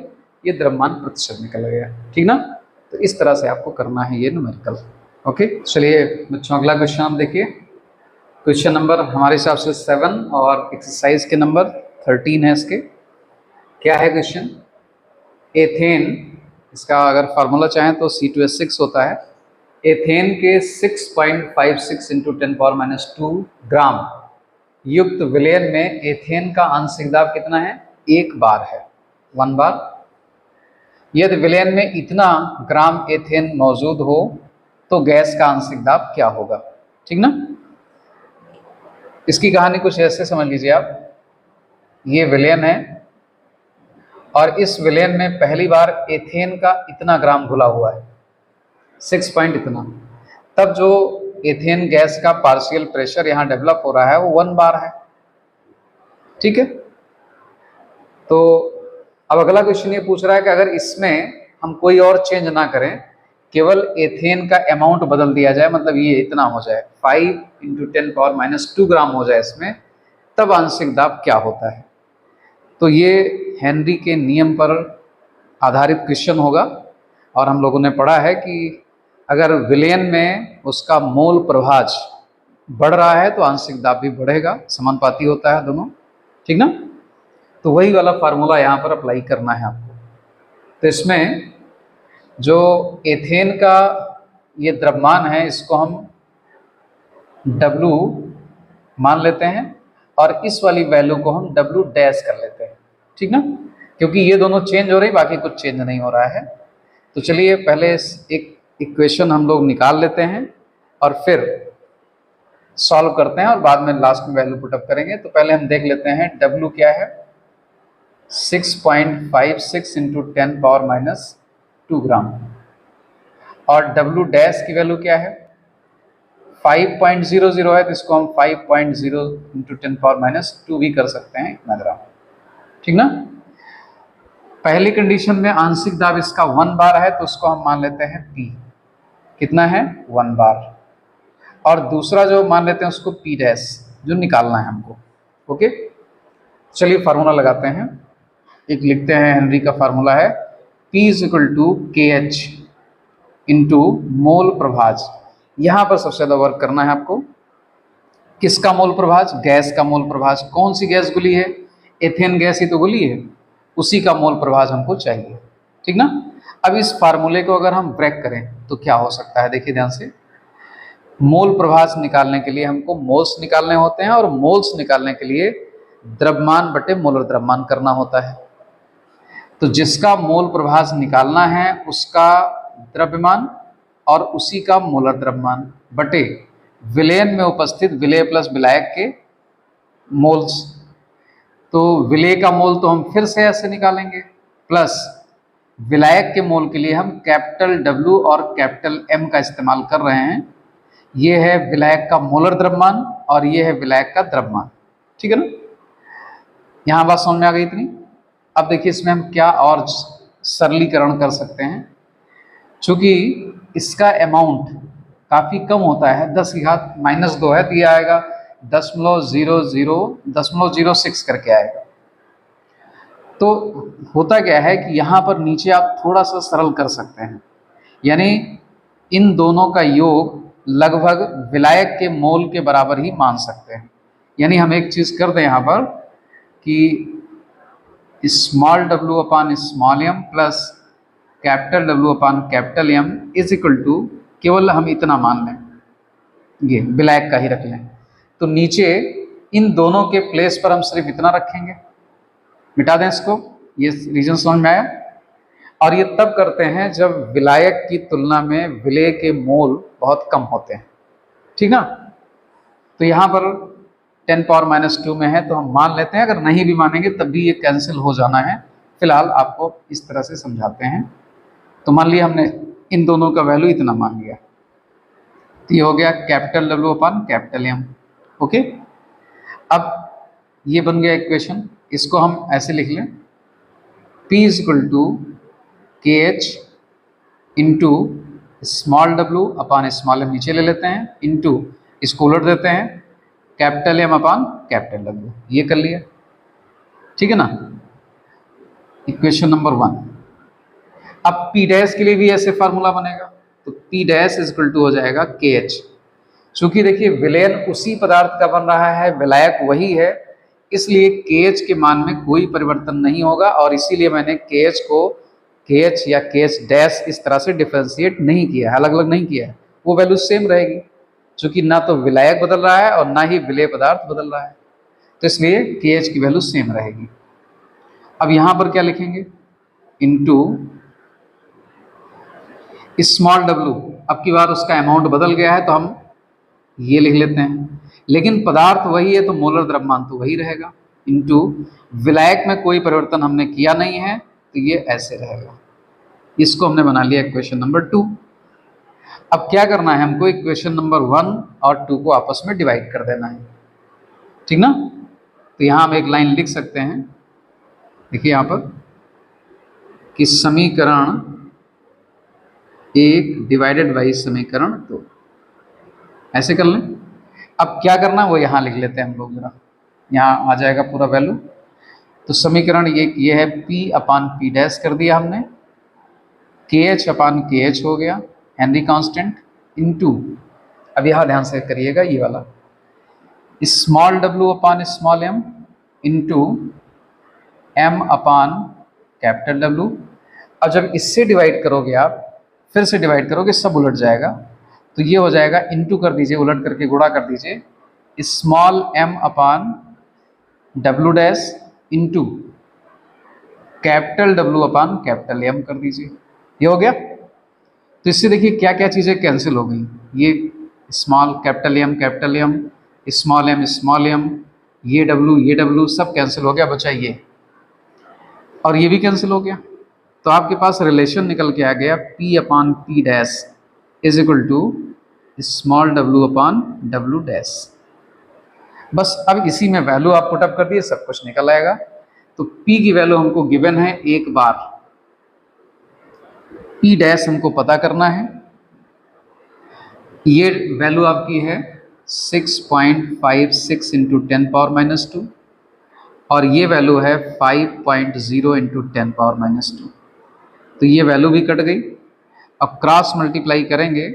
Speaker 1: ये द्रव्यमान प्रतिशत निकल गया, ठीक ना। तो इस तरह से आपको करना है ये न्यूमेरिकल। ओके, चलिए बच्चों अगला क्वेश्चन आप देखिए, क्वेश्चन नंबर हमारे हिसाब से 7 और एक्सरसाइज के नंबर 13 है इसके। क्या है क्वेश्चन, एथेन, इसका अगर फार्मूला चाहें तो C2H6 होता है। एथेन के 6.56 इंटू 10 पावर माइनस 2 ग्राम युक्त विलयन में एथेन का आंशिक दाब कितना है, 1 बार है, 1 बार। यदि विलयन में इतना ग्राम एथेन मौजूद हो तो गैस का आंशिक दाब क्या होगा, ठीक ना। इसकी कहानी कुछ ऐसे समझ लीजिए आप, ये विलयन है और इस विलयन में पहली बार एथेन का इतना ग्राम घुला हुआ है, 6 पॉइंट इतना, तब जो एथेन गैस का पार्शियल प्रेशर यहाँ डेवलप हो रहा है वो 1 बार है, ठीक है। तो अब अगला क्वेश्चन ये पूछ रहा है कि अगर इसमें हम कोई और चेंज ना करें, केवल एथेन का अमाउंट बदल दिया जाए, मतलब ये इतना हो जाए 5 इंटू 10 पावर माइनस 2 ग्राम हो जाए इसमें, तब आंशिक दाब क्या होता है। तो ये हेनरी के नियम पर आधारित क्वेश्चन होगा और हम लोगों ने पढ़ा है कि अगर विलयन में उसका मोल प्रभाज बढ़ रहा है तो आंशिक दाब भी बढ़ेगा, समानुपाती होता है दोनों, ठीक ना। तो वही वाला फार्मूला यहाँ पर अप्लाई करना है आपको। तो इसमें जो एथेन का ये द्रव्यमान है इसको हम W मान लेते हैं और इस वाली वैल्यू को हम W डैश कर लेते हैं, ठीक ना, क्योंकि ये दोनों चेंज हो रही, बाकी कुछ चेंज नहीं हो रहा है। तो चलिए पहले एक इक्वेशन हम लोग निकाल लेते हैं और फिर सॉल्व करते हैं और बाद में लास्ट में वैल्यू पुटअप करेंगे। तो पहले हम देख लेते हैं W क्या है, 6.56 इंटू 10⁻² ग्राम, और W डैश की वैल्यू क्या है 5.00 है, तो इसको हम 5.0 इंटू 10⁻² भी कर सकते हैं, इतना ग्राम, ठीक ना। पहली कंडीशन में आंशिक दाब इसका 1 बार है, तो उसको हम मान लेते हैं P, कितना है 1 बार, और दूसरा जो मान लेते हैं उसको P डैश, जो निकालना है हमको। ओके, चलिए फार्मूला लगाते हैं। एक लिखते हैं, हेनरी का फार्मूला है P = KH इंटू मोल प्रभाज। यहाँ पर सबसे ज़्यादा वर्क करना है आपको, किसका मोल प्रभाज, गैस का मोल प्रभाज। कौन सी गैस गुली है, एथेन गैस ही तो गुली है, उसी का मोल प्रभाज हमको चाहिए, ठीक ना। अब इस फार्मूले को अगर हम ब्रेक करें तो क्या हो सकता है, देखिए ध्यान से। मोल प्रभाज निकालने के लिए हमको मोल्स निकालने होते हैं, और मोल्स निकालने के लिए द्रव्यमान बटे मोलर द्रव्यमान करना होता है। तो जिसका मोल प्रभाज निकालना है उसका द्रव्यमान और उसी का मोलर द्रव्यमान बटे विलयन में उपस्थित विलेय प्लस विलायक के मोल्स। तो विलेय का मोल तो हम फिर से ऐसे निकालेंगे, प्लस विलायक के मोल के लिए हम कैपिटल W और कैपिटल M का इस्तेमाल कर रहे हैं। ये है विलायक का मोलर द्रव्यमान और ये है विलायक का द्रव्यमान, ठीक है ना। यहाँ बात समझ में आ गई इतनी। अब देखिए इसमें हम क्या और सरलीकरण कर सकते हैं। चूँकि इसका अमाउंट काफ़ी कम होता है, 10⁻² है, तो ये आएगा 0.06 करके आएगा। तो होता क्या है कि यहाँ पर नीचे आप थोड़ा सा सरल कर सकते हैं, यानी इन दोनों का योग लगभग विलायक के मोल के बराबर ही मान सकते हैं। यानी हम एक चीज़ कर दें यहाँ पर कि small w upon small m plus capital W upon capital M is equal to, केवल हम इतना मान लें, ये विलायक का ही रख लें। तो नीचे इन दोनों के प्लेस पर हम सिर्फ इतना रखेंगे, मिटा दें इसको। ये रीजन समझ में आया। और ये तब करते हैं जब विलायक की तुलना में विलेय के मोल बहुत कम होते हैं, ठीक ना। तो यहाँ पर 10⁻² में है तो हम मान लेते हैं, अगर नहीं भी मानेंगे तब भी ये कैंसिल हो जाना है। फिलहाल आपको इस तरह से समझाते हैं। तो मान लिया हमने इन दोनों का वैल्यू इतना मान लिया, तो ये हो गया capital W upon capital M। Okay, अब ये बन गया इक्वेशन। इसको हम ऐसे लिख लें, P = KH into small w upon small m, नीचे ले लेते हैं, इंटू इसको उलट देते हैं कैपिटल M अपान कैपिटल W। ये कर लिया, ठीक है ना, इक्वेशन नंबर 1। अब P डैश के लिए भी ऐसे फार्मूला बनेगा, तो P डैश = हो जाएगा KH। चूंकि देखिए विलयन उसी पदार्थ का बन रहा है, विलायक वही है, इसलिए KH के मान में कोई परिवर्तन नहीं होगा, और इसीलिए मैंने KH को KH या KH डैश इस तरह से डिफ्रेंशिएट नहीं किया है, अलग अलग नहीं किया है, वो वैल्यू सेम रहेगी। चूंकि ना तो विलायक बदल रहा है और ना ही विलेय पदार्थ बदल रहा है, तो इसलिए KH की वैल्यू सेम रहेगी। अब यहाँ पर क्या लिखेंगे, इंटू स्मॉल w। अब की बार उसका अमाउंट बदल गया है तो हम ये लिख लेते हैं, लेकिन पदार्थ वही है तो मोलर द्रव्यमान तो वही रहेगा, इंटू विलायक में कोई परिवर्तन हमने किया नहीं है तो ये ऐसे रहेगा। इसको हमने बना लिया इक्वेशन नंबर 2। अब क्या करना है हमको, इक्वेशन नंबर 1 और 2 को आपस में डिवाइड कर देना है, ठीक ना। तो यहाँ हम एक लाइन लिख सकते हैं, देखिए यहाँ पर कि समीकरण 1 डिवाइडेड बाई समीकरण 2, ऐसे कर लें। अब क्या करना है वो यहाँ लिख लेते हैं हम लोग, जरा यहाँ आ जाएगा पूरा वैल्यू। तो समीकरण ये है P अपान P डैश कर दिया हमने, KH अपान KH हो गया हेनरी कांस्टेंट, इनटू अब यहाँ ध्यान से करिएगा ये वाला small w upon small m into m अपान कैपिटल W। अब जब इससे डिवाइड करोगे आप, फिर से डिवाइड करोगे, सब उलट जाएगा, तो ये हो जाएगा, इंटू कर दीजिए, उलट करके गुणा कर दीजिए, स्मॉल m अपान W dash into capital W upon capital M कर दीजिए, ये हो गया। तो इससे देखिए क्या क्या चीज़ें कैंसिल हो गई, ये small capital M, small m, ये W सब कैंसिल हो गया, बचा ये, और ये भी कैंसिल हो गया। तो आपके पास रिलेशन निकल के आ गया P upon P dash is equal to small W upon W dash. बस अब इसी में वैल्यू आप पुटअप कर दिए, सब कुछ निकल आएगा। तो P की वैल्यू हमको गिवन है, एक बार P डैश हमको पता करना है, ये वैल्यू आपकी है 6.56 इंटू 10⁻⁻², और ये वैल्यू है 5.0 इंटू 10⁻⁻²। तो ये वैल्यू भी कट गई। अब क्रॉस मल्टीप्लाई करेंगे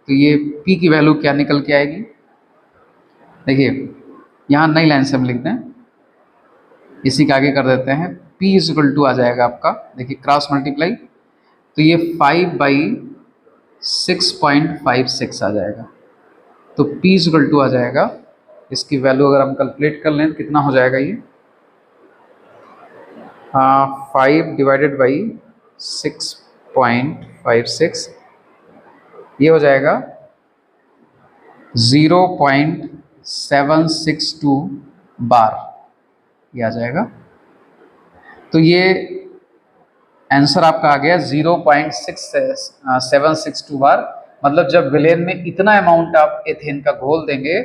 Speaker 1: तो ये P की वैल्यू क्या निकल के आएगी, देखिए यहाँ नई लाइन से हम लिखते हैं, इसी के आगे कर देते हैं। P इज इक्वल टू आ जाएगा आपका, देखिए क्रॉस मल्टीप्लाई, तो ये 5/6.56 आ जाएगा। तो P इज इक्वल टू आ जाएगा, इसकी वैल्यू अगर हम कैलकुलेट कर लें कितना हो जाएगा ये, 5 डिवाइडेड बाई 6.56, ये हो जाएगा 0.762 बार, ये आ जाएगा। तो ये आंसर आपका आ गया 0.6762 बार। मतलब जब विलेन में इतना अमाउंट आप एथेन का घोल देंगे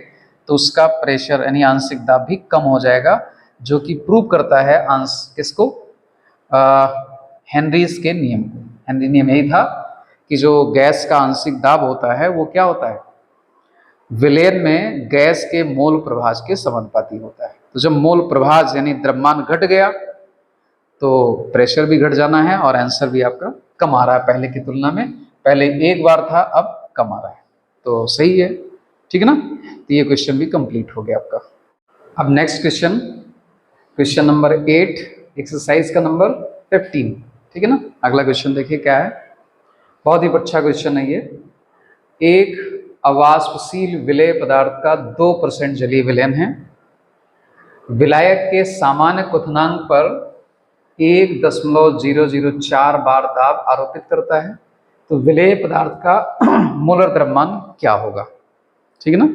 Speaker 1: तो उसका प्रेशर यानी आंशिक दाब भी कम हो जाएगा, जो कि प्रूव करता है किसको, हेनरीज के नियम को। हेनरी नियम यही था कि जो गैस का आंशिक दाब होता है वो क्या होता है, विलेन में गैस के मोल प्रभाज के समानुपाती होता है। तो जब मोल प्रभाज यानी द्रव्यमान घट गया तो प्रेशर भी घट जाना है, और आंसर भी आपका कम आ रहा है पहले की तुलना में। पहले एक बार था, अब कम आ रहा है, तो सही है, ठीक है ना। तो ये क्वेश्चन भी कंप्लीट हो गया आपका। अब next question, question number 8, exercise का नंबर 15, ठीक है ना। अगला क्वेश्चन देखिए क्या है, बहुत ही अच्छा क्वेश्चन है ये। एक अवाष्पशील विलेय पदार्थ का 2% जलीय विलयन है, विलायक के सामान्य क्वथनांक पर 1.004 बार दाब आरोपित करता है, तो विलेय पदार्थ का मोलर द्रव्यमान क्या होगा, ठीक है ना।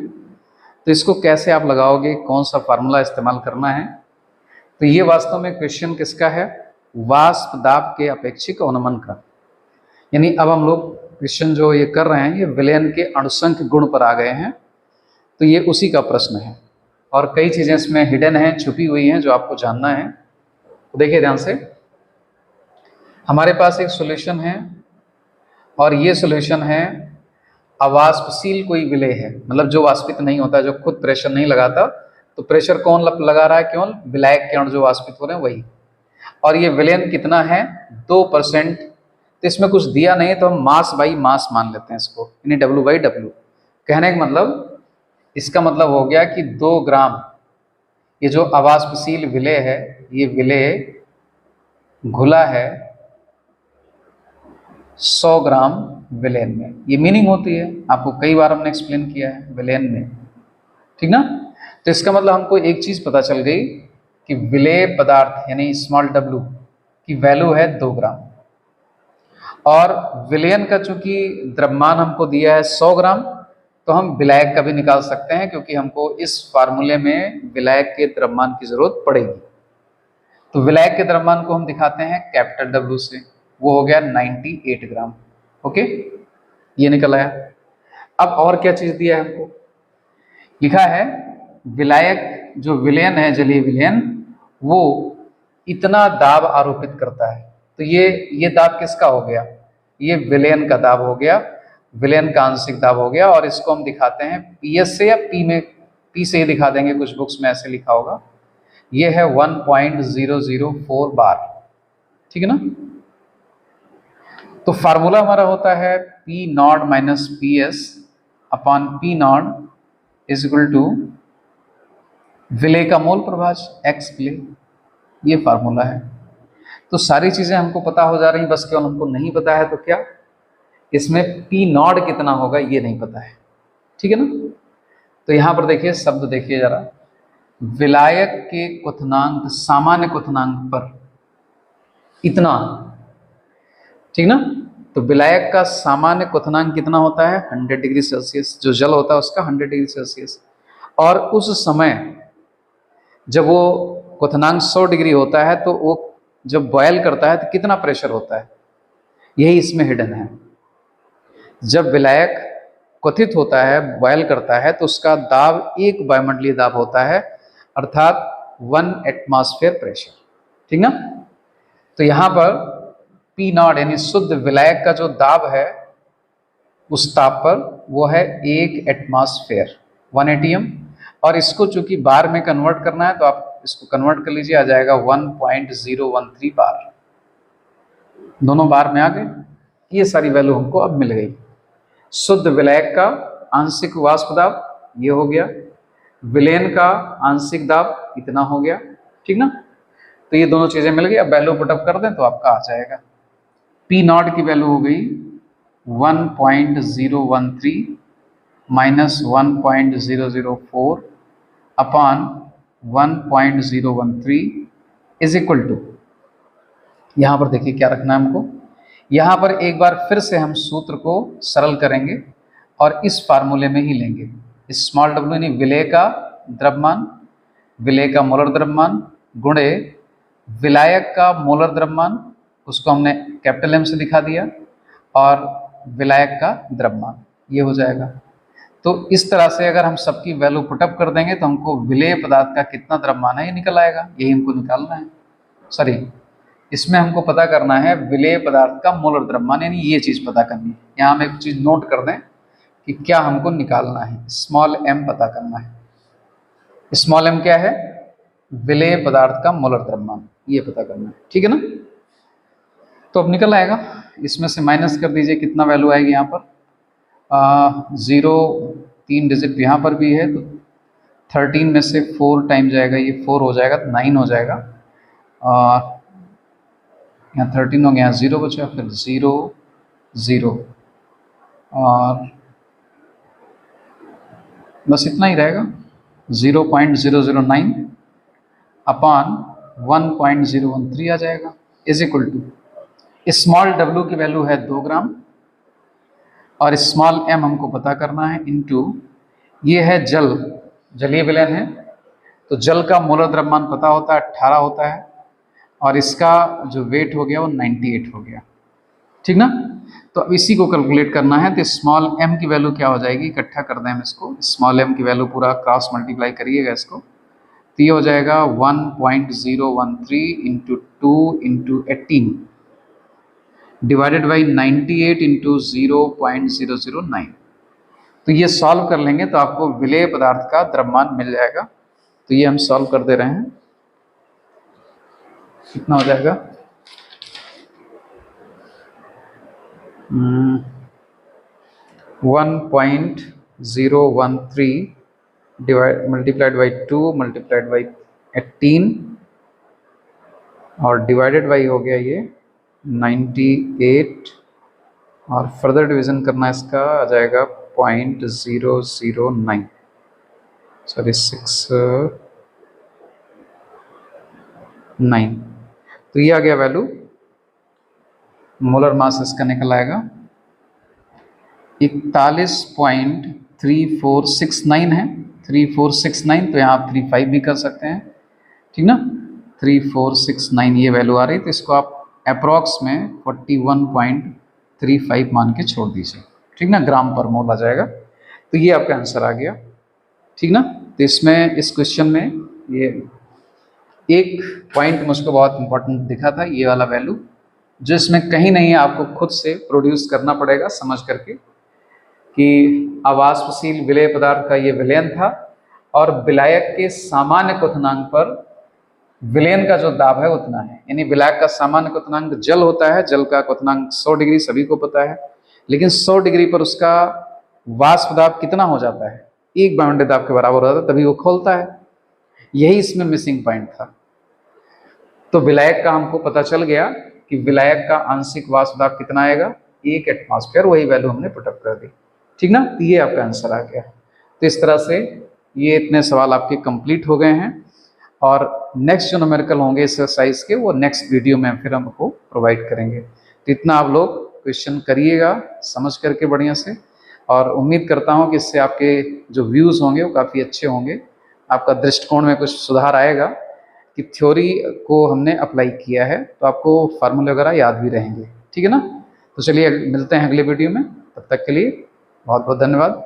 Speaker 1: तो इसको कैसे आप लगाओगे, कौन सा फार्मूला इस्तेमाल करना है। तो ये वास्तव में क्वेश्चन किसका है, वाष्प दाब के अपेक्षिक अवनमन का। यानी अब हम लोग क्वेश्चन जो ये कर रहे हैं ये विलयन के अणुसंख्य गुण पर आ गए हैं, तो ये उसी का प्रश्न है, और कई चीज़ें इसमें हिडन हैं, छुपी हुई हैं, जो आपको जानना है। तो देखिए ध्यान से, हमारे पास एक सॉल्यूशन है, और ये सॉल्यूशन है अवाष्पशील कोई विलेय है, मतलब जो वाष्पित नहीं होता, जो खुद प्रेशर नहीं लगाता। तो प्रेशर कौन लगा रहा है, केवल विलायक के अणु जो वाष्पित हो रहे हैं वही। और ये विलयन कितना है, 2%। तो इसमें कुछ दिया नहीं, तो हम मास बाई मास मान लेते हैं इसको, यानी W/W। कहने का मतलब, इसका मतलब हो गया कि 2 ग्राम ये जो अवाष्पशील विलेय है, ये विलेय घुला है 100 ग्राम विलेन में। ये मीनिंग होती है, आपको कई बार हमने एक्सप्लेन किया है विलेन में, ठीक ना। तो इसका मतलब हमको एक चीज पता चल गई कि विलेय पदार्थ यानी स्मॉल w की वैल्यू है 2 ग्राम, और विलयन का चूंकि द्रव्यमान हमको दिया है 100 ग्राम, तो हम विलायक का भी निकाल सकते हैं, क्योंकि हमको इस फार्मूले में विलायक के द्रव्यमान की जरूरत पड़ेगी। तो विलायक के द्रव्यमान को हम दिखाते हैं कैपिटल W से, वो हो गया 98 ग्राम। ओके, ये निकल आया। अब और क्या चीज दिया है हमको, लिखा है विलायक जो विलयन है, जलीय विलयन, वो इतना दाब आरोपित करता है। तो ये दाब किसका हो गया, ये विलयन का दाब हो गया, विलयन का आंशिक दाब हो गया। और इसको हम दिखाते हैं PS से, या P से ही दिखा देंगे, कुछ बुक्स में ऐसे लिखा होगा। ये है 1.004 बार, ठीक है ना। तो फार्मूला हमारा होता है P0 minus PS upon P0 is equal to विलेय का मोल प्रभाज x विलेय, ये फार्मूला है। तो सारी चीजें हमको पता हो जा रही, बस केवल हमको नहीं पता है तो क्या, इसमें P0 कितना होगा ये नहीं पता है, ठीक है ना। तो यहां पर देखिए शब्द देखिए जरा, विलायक के क्वथनांक सामान्य क्वथनांक पर इतना, ठीक ना। तो विलायक का सामान्य क्वथनांक कितना होता है? 100 डिग्री सेल्सियस। जो जल होता है उसका 100 डिग्री सेल्सियस। और उस समय जब वो क्वथनांक 100 डिग्री होता है तो वो जब बॉयल करता है तो कितना प्रेशर होता है? यही इसमें हिडन है। जब विलायक क्वथित होता है, बॉयल करता है, तो उसका दाब एक वायुमंडलीय दाब होता है, अर्थात 1 एटमॉस्फेयर प्रेशर, ठीक ना। तो यहाँ पर पी नॉट यानी शुद्ध विलायक का जो दाब है उस ताप पर वो है 1 एटमॉस्फेयर, 1 एटीएम। और इसको चूंकि बार में कन्वर्ट करना है तो आप इसको कन्वर्ट कर लीजिए, आ जाएगा 1.013 बार। दोनों बार में आ गए। ये सारी वैल्यू हमको अब मिल गई। शुद्ध विलायक का आंशिक वाष्प दाब ये हो गया, विलयन का आंशिक दाब इतना हो गया, ठीक ना। तो ये दोनों चीजें मिल गई। अब वैल्यू पुटअप कर दें तो आपका आ जाएगा। पी नॉट की वैल्यू हो गई 1.013 minus 1.004 upon 1.013 is equal to, यहाँ पर देखिए क्या रखना है हमको। यहाँ पर एक बार फिर से हम सूत्र को सरल करेंगे और इस फार्मूले में ही लेंगे। स्मॉल w यानी विलेय का द्रव्यमान, विलेय का मोलर द्रव्यमान गुणे विलायक का मोलर द्रव्यमान, उसको हमने कैपिटल M से दिखा दिया, और विलायक का द्रव्यमान ये हो जाएगा। तो इस तरह से अगर हम सबकी वैल्यू पुटअप कर देंगे तो हमको विलेय पदार्थ का कितना द्रव्यमान है ये निकल आएगा। यही हमको निकालना है। सॉरी, इसमें हमको पता करना है विलेय पदार्थ का मोलर द्रव्यमान, यानी ये चीज पता करनी है। यहाँ हम एक चीज नोट कर दें कि क्या हमको निकालना है। स्मॉल m पता करना है। स्मॉल m क्या है? विलेय पदार्थ का मोलर द्रव्यमान, ये पता करना है, ठीक है ना। तो अब निकल आएगा। इसमें से माइनस कर दीजिए, कितना वैल्यू आएगी यहाँ पर? 0 3 डिजिट यहाँ पर भी है, तो 13 में से 4 टाइम जाएगा, ये 4 हो जाएगा तो 9 हो जाएगा। यहाँ 13 हो गया, यहाँ 0 बचा, फिर 0 0 और बस इतना ही रहेगा। 0.009 अपॉन 1.013 आ जाएगा is equal to, small w की वैल्यू है 2 ग्राम और स्मॉल m हमको पता करना है, इनटू ये है जल, जलीय विलयन है तो जल का मोलर द्रव्यमान पता होता है 18 होता है, और इसका जो वेट हो गया वो 98 हो गया, ठीक ना। तो अब इसी को कैलकुलेट करना है। तो स्मॉल m की वैल्यू क्या हो जाएगी, इकट्ठा कर दें हम इसको। स्मॉल m की वैल्यू पूरा क्रॉस मल्टीप्लाई करिएगा इसको, तो ये हो जाएगा 1.013 into 2 into 18 divided by 98 into 0.009। तो ये सॉल्व कर लेंगे तो आपको विलेय पदार्थ का द्रव्यमान मिल जाएगा। तो ये हम सॉल्व कर दे रहे हैं। कितना हो जाएगा? 1.013 मल्टीप्लाइड बाई 2 मल्टीप्लाइड बाई 18 और डिवाइडेड बाई हो गया ये 98, और फर्दर डिवीजन करना इसका आ जाएगा 0.009, सॉरी 6.9। तो ये आ गया वैल्यू। मोलर मास इसका निकल आएगा 41.3469 है, 3469। तो यहाँ आप 35 भी कर सकते हैं, ठीक ना। 3469 ये वैल्यू आ रही, तो इसको आप अप्रॉक्स में 41.35 मान के छोड़ दीजिए, ठीक ना, ग्राम पर मोल आ जाएगा। तो ये आपका आंसर आ गया, ठीक ना। तो इसमें इस क्वेश्चन में ये एक पॉइंट मुझको बहुत इंपॉर्टेंट दिखा था, ये वाला वैल्यू, जो इसमें कहीं नहीं है, आपको खुद से प्रोड्यूस करना पड़ेगा समझ करके कि अवाष्पशील विलेय पदार्थ का ये विलयन था, और विलायक के सामान्य क्वथनांक पर विलयन का जो दाब है उतना है। यानी विलायक का सामान्य क्वथनांक जल होता है, जल का क्वथनांक 100 डिग्री सभी को पता है, लेकिन 100 डिग्री पर उसका वाष्प दाब कितना हो जाता है? 1 वायुमंडलीय दाब के बराबर हो जाता है, तभी वो खोलता है। यही इसमें मिसिंग पॉइंट था। तो विलायक का हमको पता चल गया कि विलायक का आंशिक वाष्प दाब कितना आएगा, 1 एटमॉस्फेयर, वही वैल्यू हमने पुटअप कर दी, ठीक ना। तो ये आपका आंसर आ गया। तो इस तरह से ये इतने सवाल आपके कंप्लीट हो गए हैं। और नेक्स्ट जो न्यूमेरिकल होंगे इस एक्सरसाइज के वो नेक्स्ट वीडियो में फिर हम आपको प्रोवाइड करेंगे। तो इतना आप लोग क्वेश्चन करिएगा समझ करके बढ़िया से, और उम्मीद करता हूँ कि इससे आपके जो व्यूज़ होंगे वो काफ़ी अच्छे होंगे, आपका दृष्टिकोण में कुछ सुधार आएगा कि थ्योरी को हमने अप्लाई किया है, तो आपको फार्मूले वगैरह याद भी रहेंगे। ठीक है ना। तो चलिए मिलते हैं अगले वीडियो में, तब तक के लिए बहुत बहुत धन्यवाद।